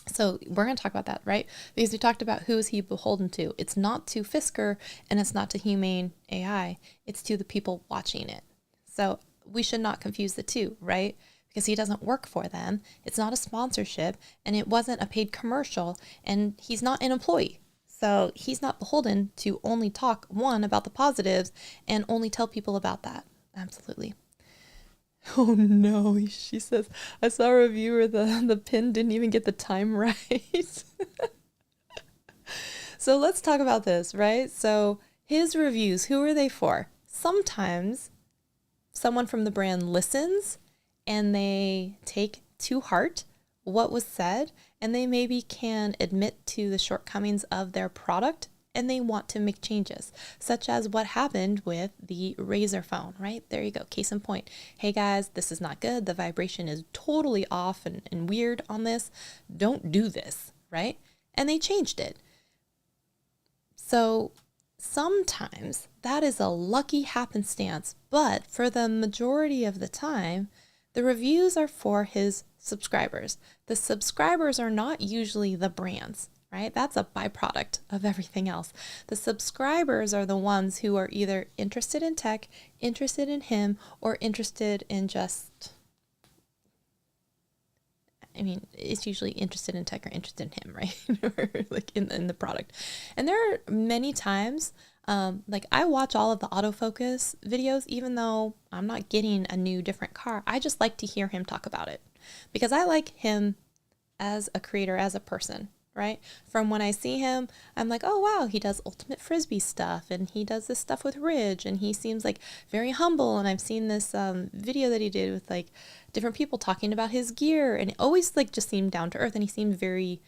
So we're going to talk about that, right? Because we talked about who is he beholden to. It's not to Fisker and it's not to Humane AI. It's to the people watching it. So we should not confuse the two, right? Because he doesn't work for them. It's not a sponsorship and it wasn't a paid commercial and he's not an employee. So he's not beholden to only talk, one, about the positives and only tell people about that. Absolutely. Oh no, she says, I saw a review where the pin didn't even get the time right. So let's talk about this, right? So his reviews, who are they for? Sometimes someone from the brand listens and they take to heart what was said and they maybe can admit to the shortcomings of their product and they want to make changes, such as what happened with the Razr phone, right? There you go. Case in point. Hey guys, this is not good. The vibration is totally off and weird on this. Don't do this, right? And they changed it. So sometimes that is a lucky happenstance, but for the majority of the time, the reviews are for his subscribers. The subscribers are not usually the brands, right? That's a byproduct of everything else. The subscribers are the ones who are either interested in tech, interested in him, or interested in just, it's usually interested in tech or interested in him, right? Or like in the product. And there are many times, like I watch all of the autofocus videos, even though I'm not getting a new different car. I just like to hear him talk about it because I like him as a creator, as a person, right? From when I see him, I'm like, oh wow, he does ultimate frisbee stuff and he does this stuff with Ridge and he seems like very humble. And I've seen this video that he did with like different people talking about his gear and it always like just seemed down to earth and he seemed very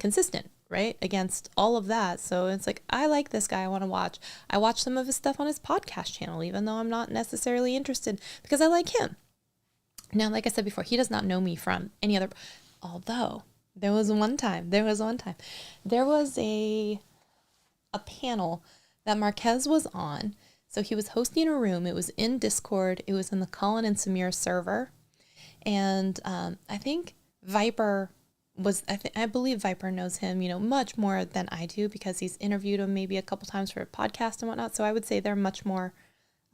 consistent, right? Against all of that. So it's like, I like this guy. I want to watch. I watch some of his stuff on his podcast channel, even though I'm not necessarily interested because I like him. Now, like I said before, he does not know me from any other, although there was a a panel that Marquez was on. So he was hosting a room. It was in Discord. It was in the Colin and Samir server. And I think Viper was, I believe Viper knows him, much more than I do because he's interviewed him maybe a couple times for a podcast and whatnot. So I would say they're much more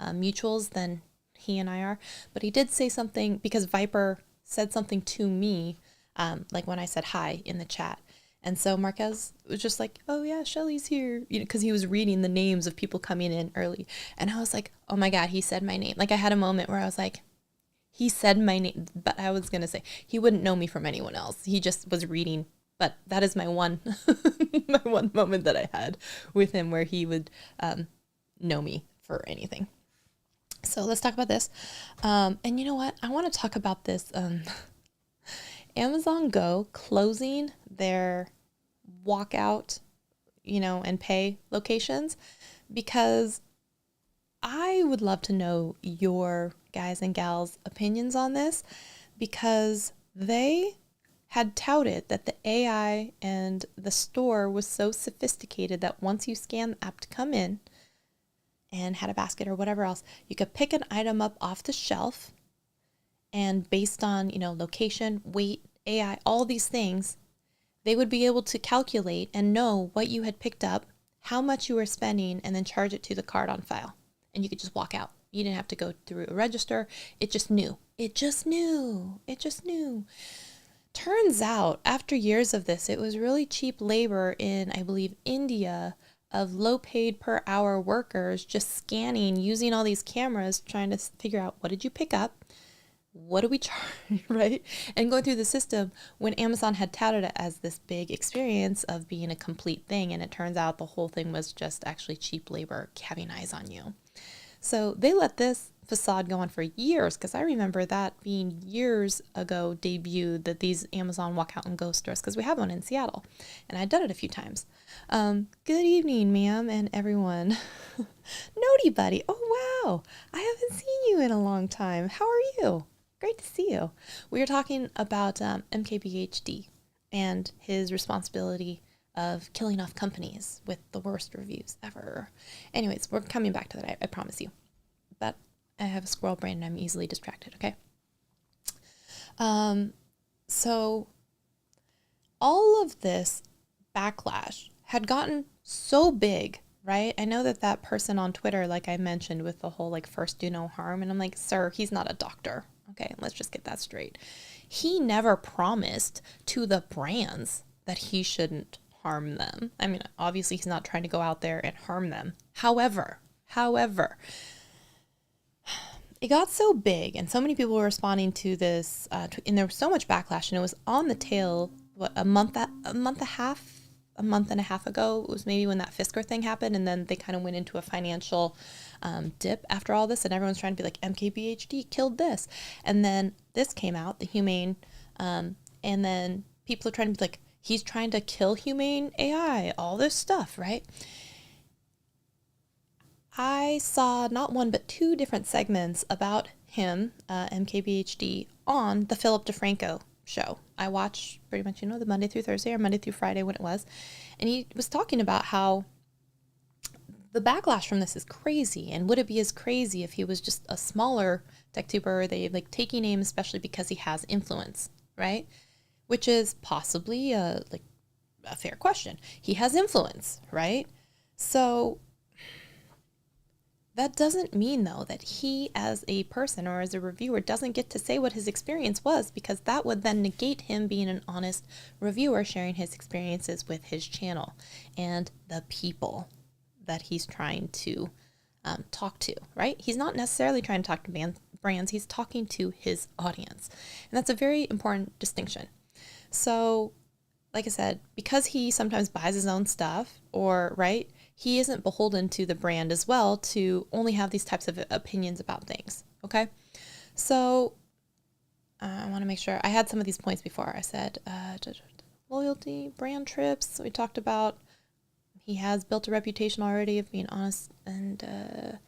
mutuals than he and I are. But he did say something because Viper said something to me, like when I said hi in the chat. And so Marquez was just like, oh yeah, Shelly's here, because he was reading the names of people coming in early. And I was like, oh my God, he said my name. Like I had a moment where I was like, he said my name, but I was going to say he wouldn't know me from anyone else. He just was reading. But that is my one, my one moment that I had with him where he would know me for anything. So let's talk about this. And you know what? I want to talk about this Amazon Go closing their walkout, and pay locations, because I would love to know your guys and gals' opinions on this, because they had touted that the AI and the store was so sophisticated that once you scan the app to come in and had a basket or whatever else, you could pick an item up off the shelf, and based on, location, weight, AI, all these things, they would be able to calculate and know what you had picked up, how much you were spending, and then charge it to the card on file. And you could just walk out. You didn't have to go through a register. It just knew. It just knew. It just knew. Turns out, after years of this, it was really cheap labor in, I believe, India, of low paid per hour workers just scanning, using all these cameras, trying to figure out, what did you pick up? What do we charge, right? And going through the system when Amazon had touted it as this big experience of being a complete thing. And it turns out the whole thing was just actually cheap labor having eyes on you. So they let this facade go on for years, because I remember that being years ago debuted, that these Amazon walkout and go stores, because we have one in Seattle and I'd done it a few times. Good evening, ma'am, and everyone. Noti buddy. Oh, wow. I haven't seen you in a long time. How are you? Great to see you. We were talking about MKBHD and his responsibility of killing off companies with the worst reviews ever. Anyways, we're coming back to that, I promise you. But I have a squirrel brain and I'm easily distracted, okay? So all of this backlash had gotten so big, right? I know that person on Twitter, like I mentioned, with the whole first do no harm. And I'm like, sir, he's not a doctor. Okay, let's just get that straight. He never promised to the brands that he shouldn't harm them. I mean, obviously he's not trying to go out there and harm them. However, it got so big and so many people were responding to this, and there was so much backlash, and it was on the tail, a month and a half ago. It was maybe when that Fisker thing happened, and then they kind of went into a financial dip after all this, and everyone's trying to be like, MKBHD killed this. And then this came out, the Humane, and then people are trying to be like, he's trying to kill Humane AI, all this stuff, right? I saw not one, but two different segments about him, MKBHD, on the Philip DeFranco show. I watch pretty much, the Monday through Thursday or Monday through Friday when it was. And he was talking about how the backlash from this is crazy. And would it be as crazy if he was just a smaller tech tuber? They taking aim, especially because he has influence, right? Which is possibly a fair question. He has influence, right? So that doesn't mean, though, that he as a person or as a reviewer doesn't get to say what his experience was, because that would then negate him being an honest reviewer, sharing his experiences with his channel and the people that he's trying to talk to, right? He's not necessarily trying to talk to brands. He's talking to his audience. And that's a very important distinction. So, like I said, because he sometimes buys his own stuff, or, right, he isn't beholden to the brand as well to only have these types of opinions about things, okay? So I want to make sure I had some of these points before. I said loyalty, brand trips. We talked about he has built a reputation already of being honest, and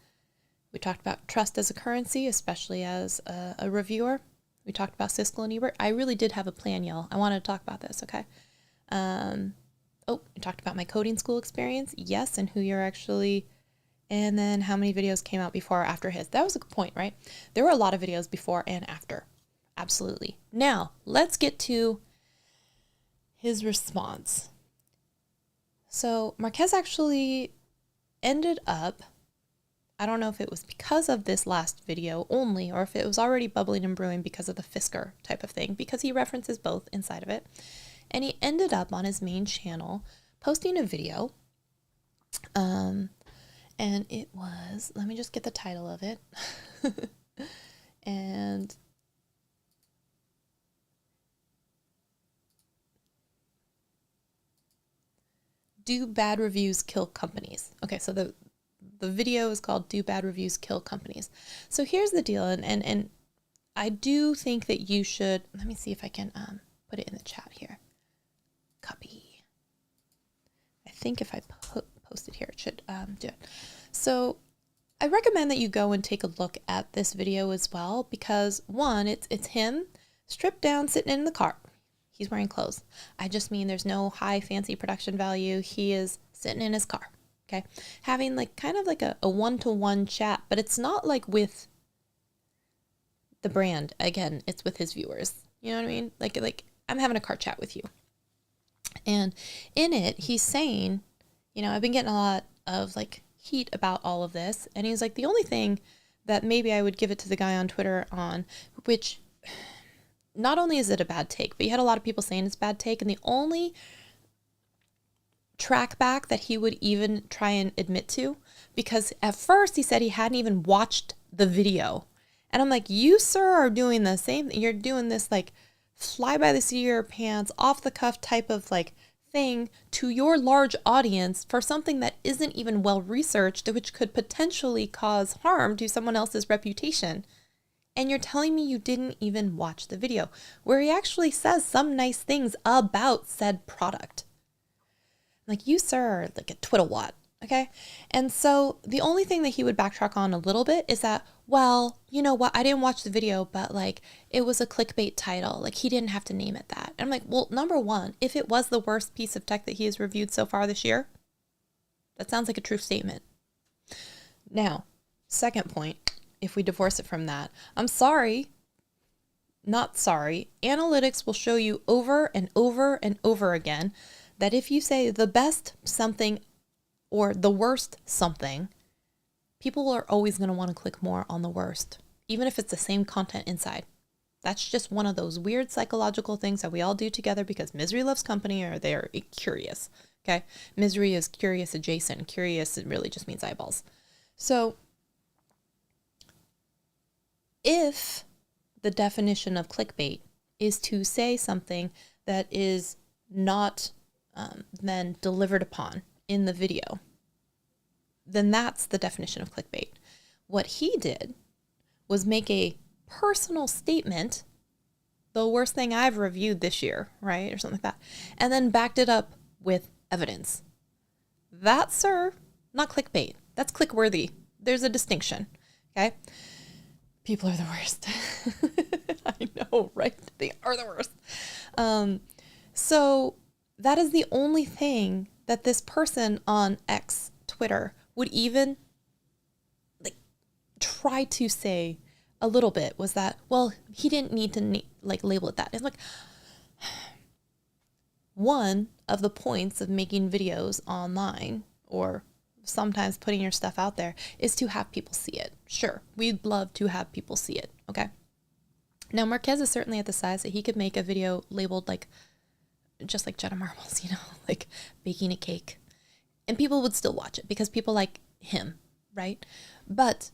we talked about trust as a currency, especially as a reviewer. We talked about Siskel and Ebert. I really did have a plan, y'all. I wanted to talk about this, okay? Oh, you talked about my coding school experience. Yes, and who you're actually, and then how many videos came out before or after his. That was a good point, right? There were a lot of videos before and after. Absolutely. Now, let's get to his response. So Marquez actually ended up, I don't know if it was because of this last video only, or if it was already bubbling and brewing because of the Fisker type of thing, because he references both inside of it. And he ended up on his main channel posting a video. And it was, let me just get the title of it. And do bad reviews kill companies? Okay, so the video is called Do Bad Reviews Kill Companies? So here's the deal, and I do think that you should, let me see if I can put it in the chat here. Copy. I think if I post it here, it should do it. So I recommend that you go and take a look at this video as well, because one, it's him stripped down sitting in the car. He's wearing clothes. I just mean there's no high fancy production value. He is sitting in his car, okay? Having like kind of like a one-to-one chat, but it's not like with the brand. Again, it's with his viewers. You know what I mean? Like I'm having a car chat with you. And in it, he's saying, you know, I've been getting a lot of like heat about all of this. And he's like, the only thing that maybe I would give it to the guy on Twitter on, which not only is it a bad take, but you had a lot of people saying it's a bad take. And the only track back that he would even try and admit to, because at first he said he hadn't even watched the video. And I'm like, you, sir, are doing the same thing. You're doing this like fly by the seat of your pants, off the cuff type of like thing to your large audience for something that isn't even well researched, which could potentially cause harm to someone else's reputation. And you're telling me you didn't even watch the video where he actually says some nice things about said product. Like, you, sir, are like a twiddlewat, okay? And so the only thing that he would backtrack on a little bit is that, well, you know what? I didn't watch the video, but like it was a clickbait title. Like he didn't have to name it that. And I'm like, well, number one, if it was the worst piece of tech that he has reviewed so far this year, that sounds like a true statement. Now, second point, if we divorce it from that, I'm sorry, not sorry. Analytics will show you over and over and over again that if you say the best something or the worst something, people are always going to want to click more on the worst, even if it's the same content inside. That's just one of those weird psychological things that we all do together because misery loves company, or they're curious. Okay. Misery is curious adjacent. Curious, it really just means eyeballs. So if the definition of clickbait is to say something that is not then delivered upon in the video, then that's the definition of clickbait. What he did was make a personal statement, the worst thing I've reviewed this year, right? Or something like that. And then backed it up with evidence. That, sir, not clickbait. That's click-worthy. There's a distinction, okay? People are the worst. I know, right? They are the worst. So that is the only thing that this person on X, Twitter, would even like try to say a little bit, was that, well, he didn't need to like label it that. It's like, one of the points of making videos online or sometimes putting your stuff out there is to have people see it. Sure, we'd love to have people see it, okay? Now, Marquez is certainly at the size that he could make a video labeled like, just like Jenna Marbles, you know, like baking a cake. And people would still watch it because people like him, right? But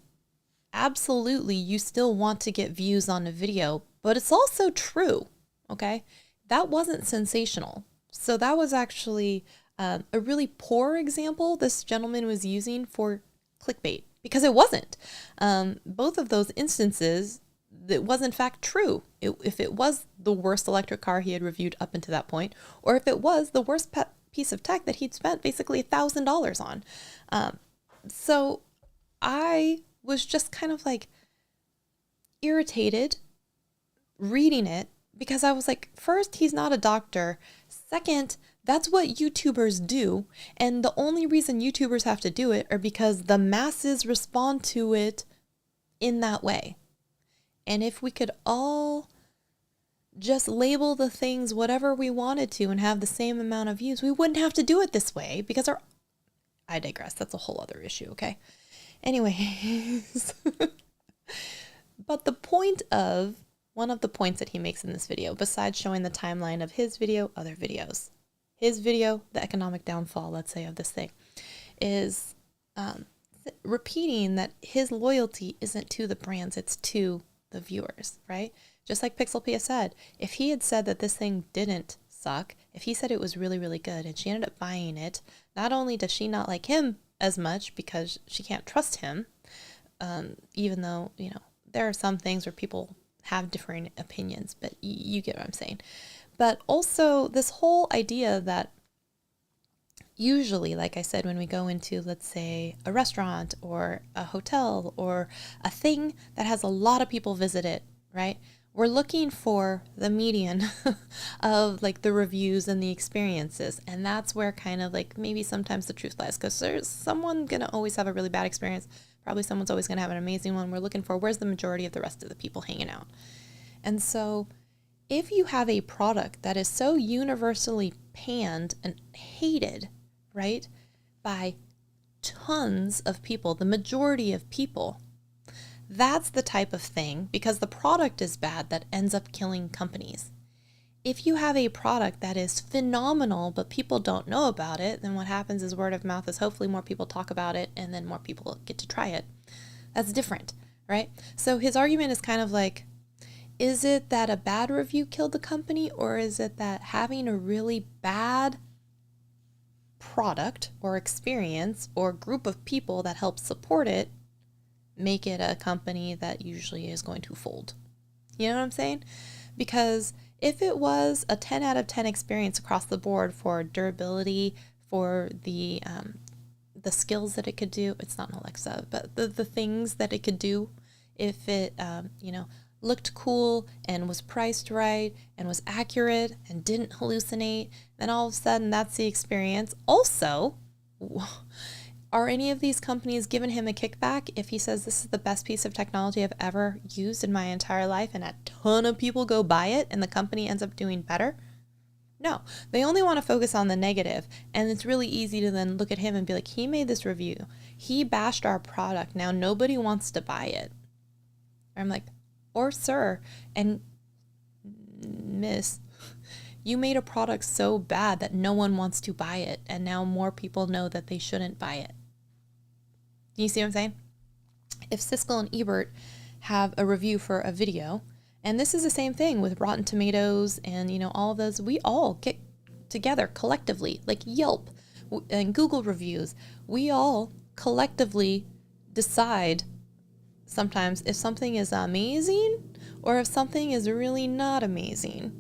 absolutely, you still want to get views on a video, but it's also true, okay? That wasn't sensational. So that was actually a really poor example this gentleman was using for clickbait, because it wasn't. Both of those instances, it was in fact true. If it was the worst electric car he had reviewed up until that point, or if it was the worst piece of tech that he'd spent basically $1,000 on. So I was just kind of like irritated reading it, because I was like, first, he's not a doctor. Second, That's what YouTubers do. And the only reason YouTubers have to do it are because the masses respond to it in that way. And if we could all just label the things whatever we wanted to and have the same amount of views, we wouldn't have to do it this way because I digress. That's a whole other issue, okay? Anyways, but one of the points that he makes in this video, besides showing the timeline of his video, other videos, his video, the economic downfall, let's say, of this thing, is repeating that his loyalty isn't to the brands, it's to the viewers, right? Just like Pixel Pia said, if he had said that this thing didn't suck, if he said it was really, really good and she ended up buying it, not only does she not like him as much because she can't trust him, even though, there are some things where people have differing opinions, but you get what I'm saying. But also this whole idea that usually, like I said, when we go into, let's say, a restaurant or a hotel or a thing that has a lot of people visit it, right? We're looking for the median of like the reviews and the experiences. And that's where kind of like maybe sometimes the truth lies, because there's someone going to always have a really bad experience. Probably someone's always going to have an amazing one. We're looking for where's the majority of the rest of the people hanging out. And so if you have a product that is so universally panned and hated, right, by tons of people, the majority of people, that's the type of thing, because the product is bad, that ends up killing companies. If you have a product that is phenomenal, but people don't know about it, then what happens is word of mouth is hopefully more people talk about it and then more people get to try it. That's different, right? So his argument is kind of like, is it that a bad review killed the company, or is it that having a really bad product or experience or group of people that help support it make it a company that usually is going to fold? You know what I'm saying? Because if it was a 10 out of 10 experience across the board for durability, for the skills that it could do, it's not an Alexa, but the things that it could do, if it, looked cool and was priced right and was accurate and didn't hallucinate, then all of a sudden that's the experience. Also, are any of these companies giving him a kickback if he says this is the best piece of technology I've ever used in my entire life and a ton of people go buy it and the company ends up doing better? No, they only want to focus on the negative. And it's really easy to then look at him and be like, he made this review. He bashed our product. Now nobody wants to buy it. I'm like, or sir, and miss, you made a product so bad that no one wants to buy it. And now more people know that they shouldn't buy it. You see what I'm saying? If Siskel and Ebert have a review for a video, and this is the same thing with Rotten Tomatoes and, all of those, we all get together collectively, like Yelp and Google reviews. We all collectively decide sometimes if something is amazing or if something is really not amazing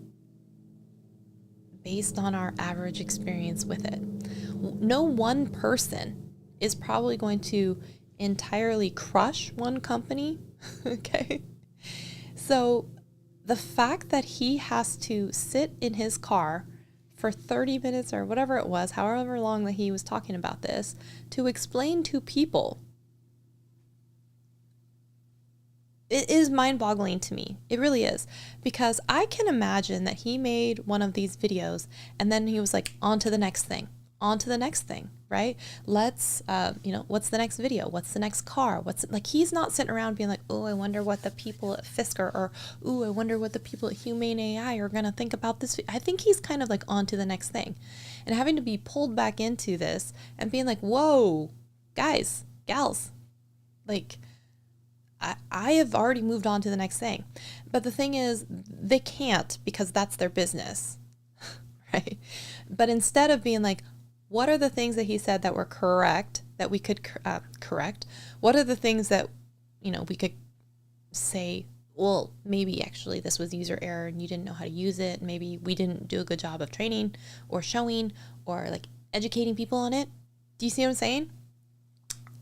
based on our average experience with it. No one person is probably going to entirely crush one company, okay? So the fact that he has to sit in his car for 30 minutes or whatever it was, however long that he was talking about this, to explain to people, it is mind-boggling to me. It really is. Because I can imagine that he made one of these videos and then he was like, on to the next thing, right? Let's, what's the next video? What's the next car? He's not sitting around being like, oh, I wonder what the people at Fisker or, oh, I wonder what the people at Humane AI are going to think about this. I think he's kind of like on to the next thing and having to be pulled back into this and being like, whoa, guys, gals, like, I have already moved on to the next thing. But the thing is, they can't because that's their business, right? But instead of being like, what are the things that he said that were correct, that we could correct? What are the things that, we could say, well, maybe actually this was user error and you didn't know how to use it. Maybe we didn't do a good job of training or showing or like educating people on it. Do you see what I'm saying?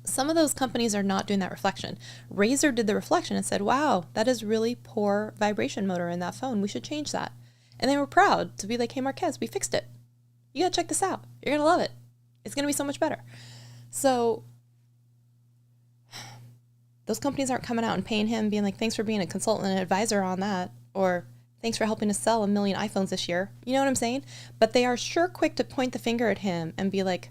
Some of those companies are not doing that reflection. Razer did the reflection and said, wow, that is really poor vibration motor in that phone. We should change that. And they were proud to be like, hey, Marquez, we fixed it. You got to check this out. You're going to love it. It's going to be so much better. So those companies aren't coming out and paying him, being like, thanks for being a consultant and advisor on that, or thanks for helping us sell 1 million iPhones this year. You know what I'm saying? But they are sure quick to point the finger at him and be like,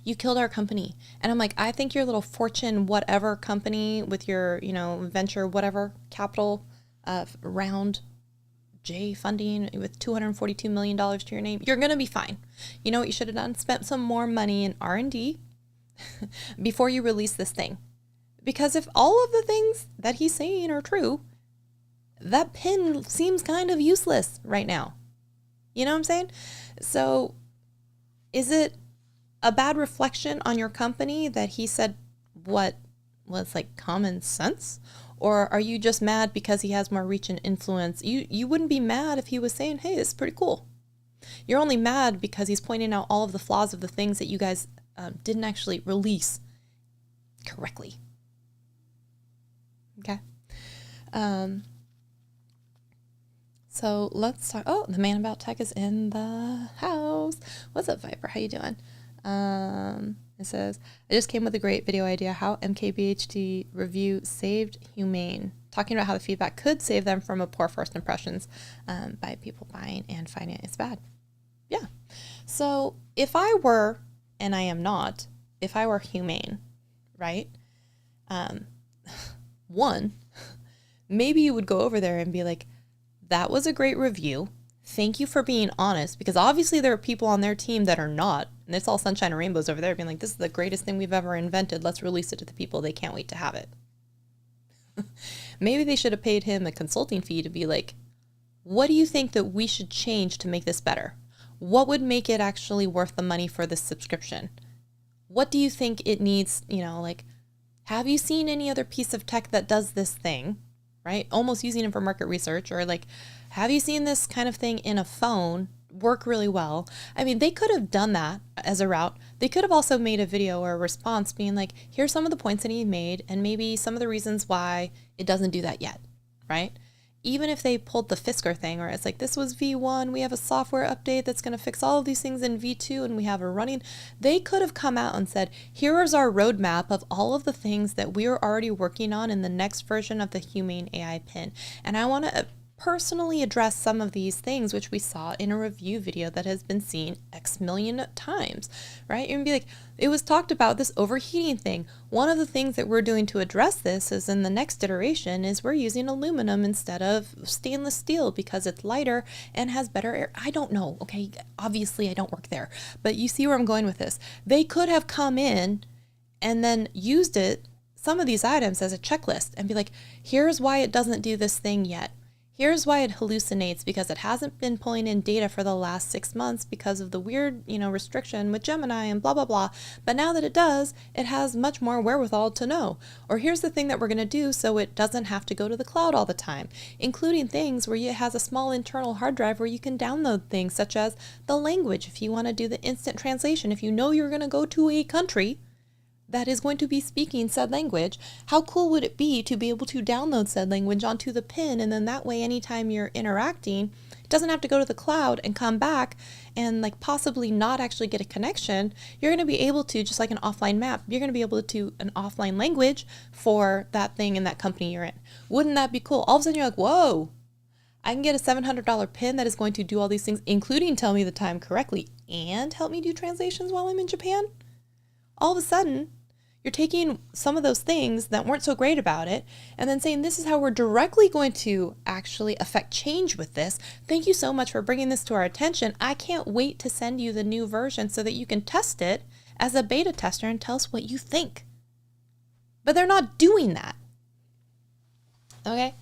you killed our company. And I'm like, I think your little Fortune whatever company with your, venture whatever capital round J funding with $242 million to your name, you're going to be fine. You know what you should have done? Spent some more money in R&D before you release this thing. Because if all of the things that he's saying are true, that pin seems kind of useless right now. You know what I'm saying? So is it a bad reflection on your company that he said what was like common sense? Or are you just mad because he has more reach and influence? You wouldn't be mad if he was saying, hey, this is pretty cool. You're only mad because he's pointing out all of the flaws of the things that you guys didn't actually release correctly. Okay. So let's talk. Oh, the man about tech is in the house. What's up, Viper? How you doing? It says, I just came with a great video idea how MKBHD review saved Humane, talking about how the feedback could save them from a poor first impressions by people buying and finding it's bad. Yeah. So if I were, and I am not, if I were Humane, right? One, maybe you would go over there and be like, that was a great review. Thank you for being honest, because obviously there are people on their team that are not, and it's all sunshine and rainbows over there being like, this is the greatest thing we've ever invented. Let's release it to the people. They can't wait to have it. Maybe they should have paid him a consulting fee to be like, what do you think that we should change to make this better? What would make it actually worth the money for this subscription? What do you think it needs, have you seen any other piece of tech that does this thing, right? Almost using it for market research, or like, have you seen this kind of thing in a phone work really well? I mean, they could have done that as a route. They could have also made a video or a response being like, here's some of the points that he made and maybe some of the reasons why it doesn't do that yet, right? Even if they pulled the Fisker thing, or it's like, this was V1, we have a software update that's going to fix all of these things in V2 and we have a running, they could have come out and said, here is our roadmap of all of the things that we are already working on in the next version of the Humane AI pin. And I want to personally address some of these things, which we saw in a review video that has been seen X million times, right? You're gonna be like, it was talked about this overheating thing. One of the things that we're doing to address this is in the next iteration is we're using aluminum instead of stainless steel because it's lighter and has better air. I don't know. Okay. Obviously I don't work there, but you see where I'm going with this. They could have come in and then used some of these items as a checklist and be like, here's why it doesn't do this thing yet. Here's why it hallucinates, because it hasn't been pulling in data for the last 6 months because of the weird, restriction with Gemini and blah, blah, blah. But now that it does, it has much more wherewithal to know. Or here's the thing that we're going to do so it doesn't have to go to the cloud all the time, including things where it has a small internal hard drive where you can download things such as the language. If you want to do the instant translation, if you know you're going to go to a country that is going to be speaking said language, how cool would it be to be able to download said language onto the pin, and then that way anytime you're interacting, it doesn't have to go to the cloud and come back and possibly not actually get a connection. You're going to be able to, just like an offline map, you're going to be able to an offline language for that thing in that company you're in. Wouldn't that be cool? All of a sudden you're like, whoa, I can get a $700 pin that is going to do all these things, including tell me the time correctly and help me do translations while I'm in Japan. All of a sudden, you're taking some of those things that weren't so great about it and then saying, this is how we're directly going to actually affect change with this. Thank you so much for bringing this to our attention. I can't wait to send you the new version so that you can test it as a beta tester and tell us what you think. But they're not doing that. Okay?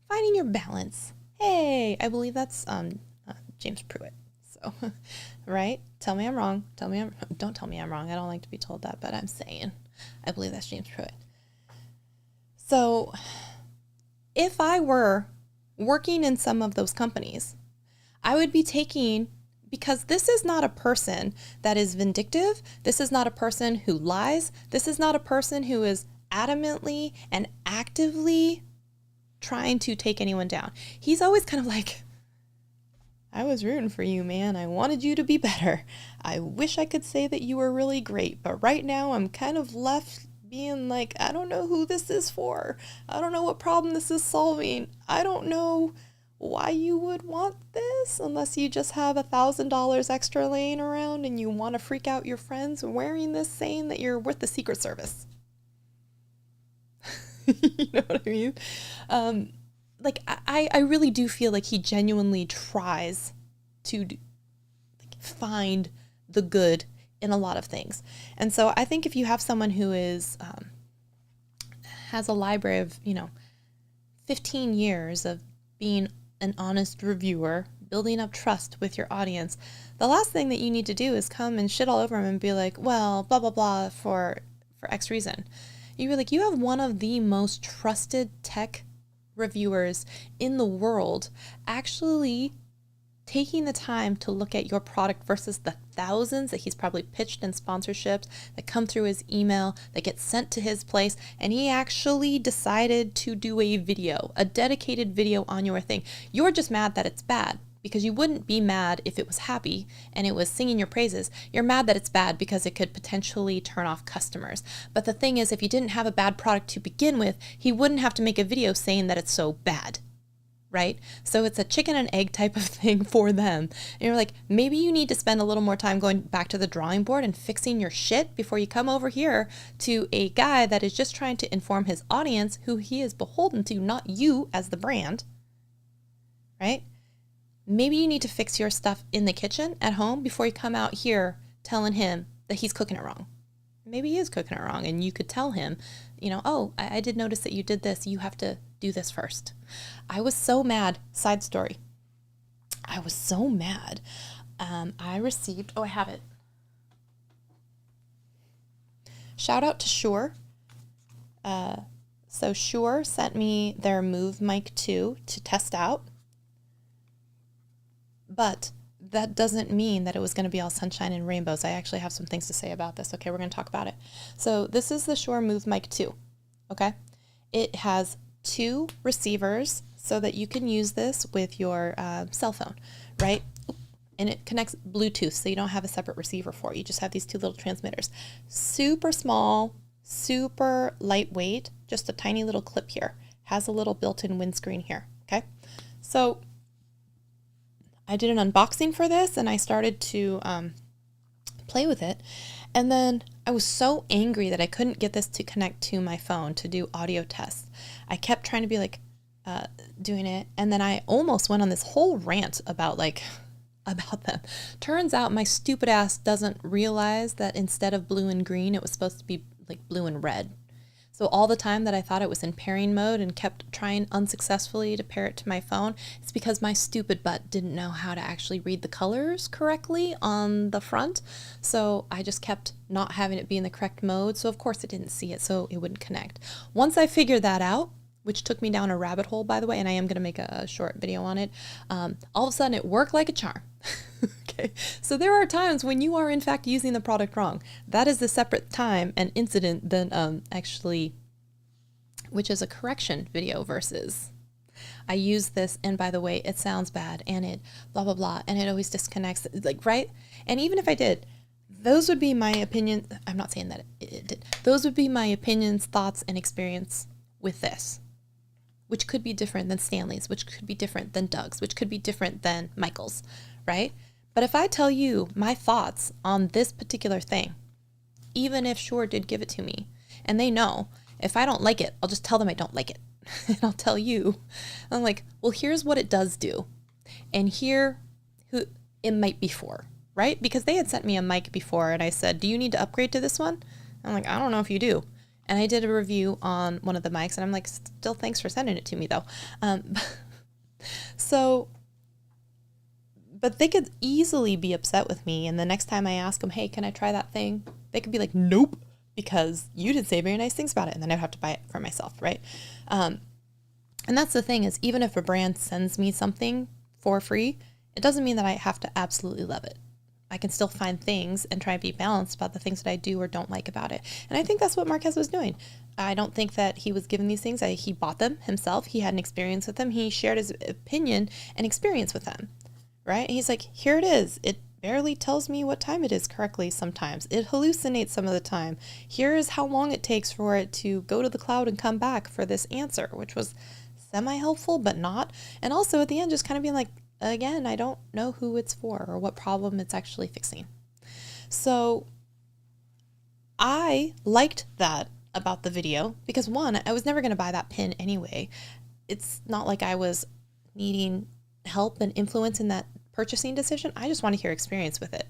Finding your balance. Hey, I believe that's James Pruitt. So, right? Tell me I'm wrong. Don't tell me I'm wrong. I don't like to be told that, but I'm saying I believe that's James Pruitt. So if I were working in some of those companies, I would be because this is not a person that is vindictive. This is not a person who lies. This is not a person who is adamantly and actively trying to take anyone down. He's always kind of like, I was rooting for you, man. I wanted you to be better. I wish I could say that you were really great, but right now I'm kind of left being like, I don't know who this is for. I don't know what problem this is solving. I don't know why you would want this unless you just have $1,000 extra laying around and you want to freak out your friends wearing this saying that you're with the Secret Service. You know what I mean? Like, I really do feel like he genuinely tries to find the good in a lot of things. And so I think if you have someone who is, has a library of, 15 years of being an honest reviewer, building up trust with your audience, the last thing that you need to do is come and shit all over him and be like, well, blah, blah, blah, for X reason. You're like, you have one of the most trusted tech reviewers in the world actually taking the time to look at your product versus the thousands that he's probably pitched in sponsorships that come through his email, that get sent to his place, and he actually decided to do a video, a dedicated video on your thing. You're just mad that it's bad because you wouldn't be mad if it was happy and it was singing your praises. You're mad that it's bad because it could potentially turn off customers. But the thing is, if you didn't have a bad product to begin with, he wouldn't have to make a video saying that it's so bad. Right? So it's a chicken and egg type of thing for them. And you're like, maybe you need to spend a little more time going back to the drawing board and fixing your shit before you come over here to a guy that is just trying to inform his audience who he is beholden to, not you as the brand. Right? Maybe you need to fix your stuff in the kitchen at home before you come out here telling him that he's cooking it wrong. Maybe he is cooking it wrong, and you could tell him, oh, I did notice that you did this. You have to do this first. I was so mad. Side story. I was so mad. I received, I have it. Shout out to Shure. So Shure sent me their Move Mic 2 to test out. But that doesn't mean that it was going to be all sunshine and rainbows. I actually have some things to say about this. Okay, we're going to talk about it. So this is the Shure Move Mic 2. Okay. It has 2 receivers so that you can use this with your cell phone, right? And it connects Bluetooth, so you don't have a separate receiver for it. You just have these 2 little transmitters. Super small, super lightweight, just a tiny little clip here. Has a little built-in windscreen here, okay? So I did an unboxing for this, and I started to play with it. And then I was so angry that I couldn't get this to connect to my phone to do audio tests. I kept trying to be like doing it. And then I almost went on this whole rant about them. Turns out my stupid ass doesn't realize that instead of blue and green, it was supposed to be like blue and red. So all the time that I thought it was in pairing mode and kept trying unsuccessfully to pair it to my phone, it's because my stupid butt didn't know how to actually read the colors correctly on the front. So I just kept not having it be in the correct mode. So of course it didn't see it, so it wouldn't connect. Once I figured that out, which took me down a rabbit hole, by the way, and I am going to make a short video on it, all of a sudden it worked like a charm. Okay, so there are times when you are in fact using the product wrong. That is a separate time and incident than actually, which is a correction video versus I use this, and by the way, it sounds bad and it blah, blah, blah, and it always disconnects, like, right? And even if I did, those would be my opinion. I'm not saying that it did. Those would be my opinions, thoughts, and experience with this, which could be different than Stanley's, which could be different than Doug's, which could be different than Michael's, right? But if I tell you my thoughts on this particular thing, even if Shure did give it to me, and they know, if I don't like it, I'll just tell them I don't like it. And I'll tell you, I'm like, well, here's what it does do. And here who it might be for, right? Because they had sent me a mic before and I said, do you need to upgrade to this one? I'm like, I don't know if you do. And I did a review on one of the mics and I'm like, still thanks for sending it to me though. But they could easily be upset with me. And the next time I ask them, hey, can I try that thing? They could be like, nope, because you did say very nice things about it. And then I'd have to buy it for myself, right? And that's the thing is, even if a brand sends me something for free, it doesn't mean that I have to absolutely love it. I can still find things and try and be balanced about the things that I do or don't like about it. And I think that's what Marquez was doing. I don't think that he was given these things. He bought them himself. He had an experience with them. He shared his opinion and experience with them. right? And he's like, here it is. It barely tells me what time it is correctly sometimes. It hallucinates some of the time. Here is how long it takes for it to go to the cloud and come back for this answer, which was semi-helpful, but not. And also at the end, just kind of being like, again, I don't know who it's for or what problem it's actually fixing. So I liked that about the video because, one, I was never going to buy that pin anyway. It's not like I was needing help and influence in that purchasing decision. I just want to hear experience with it.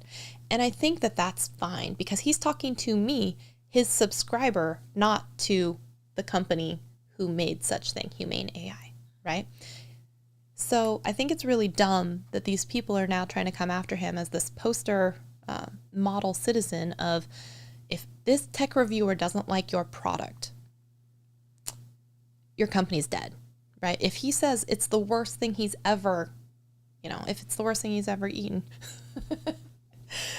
And I think that that's fine because he's talking to me, his subscriber, not to the company who made such thing, Humane AI, right? So I think it's really dumb that these people are now trying to come after him as this poster model citizen of, if this tech reviewer doesn't like your product, your company's dead, right? If he says it's the worst thing he's ever, if it's the worst thing he's ever eaten. That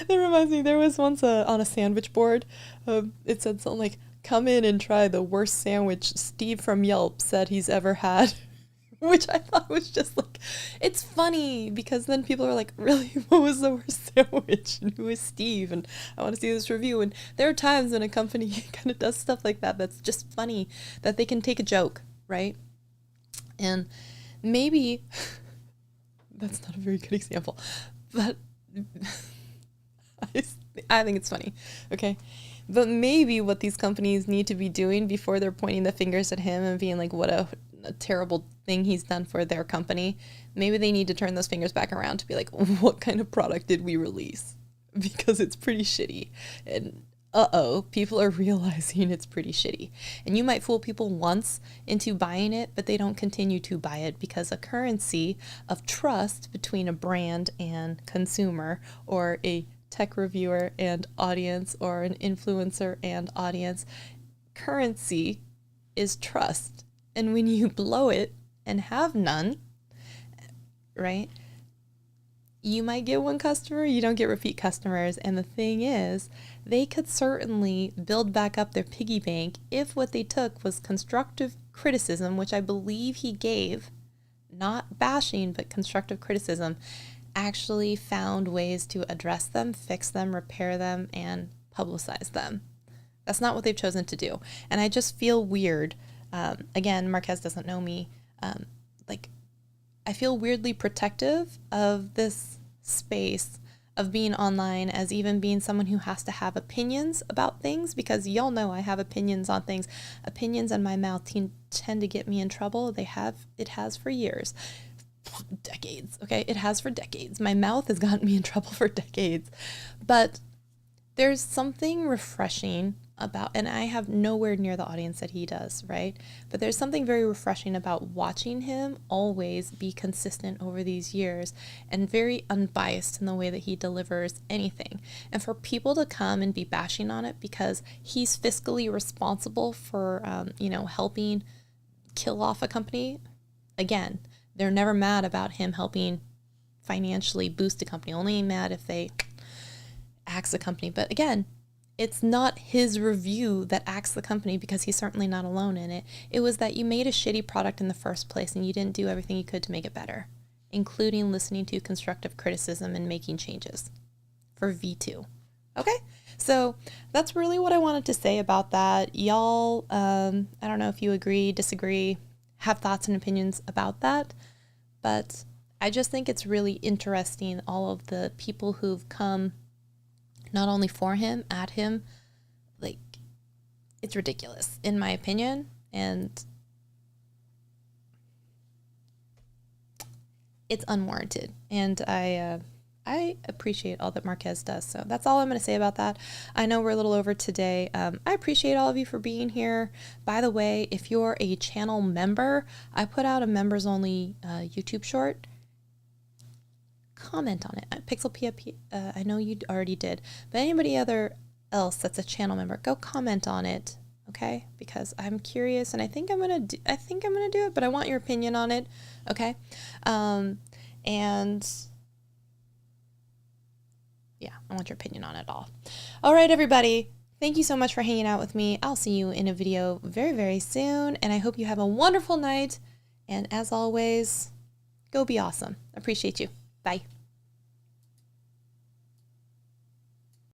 reminds me, there was once on a sandwich board, it said something like, come in and try the worst sandwich Steve from Yelp said he's ever had. Which I thought was just like, it's funny because then people are like, really, what was the worst sandwich? And who is Steve? And I want to see this review. And there are times when a company kind of does stuff like that that's just funny, that they can take a joke, right? And maybe, that's not a very good example, but I think it's funny, okay? But maybe what these companies need to be doing before they're pointing the fingers at him and being like, what a terrible thing he's done for their company, maybe they need to turn those fingers back around to be like, what kind of product did we release? Because it's pretty shitty. And people are realizing it's pretty shitty. And you might fool people once into buying it, but they don't continue to buy it because a currency of trust between a brand and consumer, or a tech reviewer and audience, or an influencer and audience, currency is trust. And when you blow it and have none, right, you might get one customer, you don't get repeat customers. And the thing is, they could certainly build back up their piggy bank if what they took was constructive criticism, which I believe he gave, not bashing, but constructive criticism, actually found ways to address them, fix them, repair them, and publicize them. That's not what they've chosen to do. And I just feel weird. Again, Marquez doesn't know me. I feel weirdly protective of this space of being online, as even being someone who has to have opinions about things, because y'all know I have opinions on things. Opinions and my mouth tend to get me in trouble. It has for years. Decades. Okay. It has for decades. My mouth has gotten me in trouble for decades, but there's something refreshing about, and I have nowhere near the audience that he does, right? But there's something very refreshing about watching him always be consistent over these years and very unbiased in the way that he delivers anything. And for people to come and be bashing on it because he's fiscally responsible for, helping kill off a company, again, they're never mad about him helping financially boost a company, only mad if they axe the company. But again, it's not his review that axed the company, because he's certainly not alone in it. It was that you made a shitty product in the first place and you didn't do everything you could to make it better, including listening to constructive criticism and making changes for V2. Okay, so that's really what I wanted to say about that. Y'all, I don't know if you agree, disagree, have thoughts and opinions about that, but I just think it's really interesting, all of the people who've come not only for him, at him. Like, it's ridiculous, in my opinion, and it's unwarranted. And I appreciate all that Marquez does. So that's all I'm going to say about that. I know we're a little over today. I appreciate all of you for being here. By the way, if you're a channel member, I put out a members only YouTube short. Comment on it. Pixel PFP, I know you already did, but anybody else that's a channel member, go comment on it, okay? Because I'm curious, and I think I'm gonna do it, but I want your opinion on it, okay? And yeah, I want your opinion on it all. All right, everybody. Thank you so much for hanging out with me. I'll see you in a video very, very soon, and I hope you have a wonderful night. And as always, go be awesome. Appreciate you. Bye.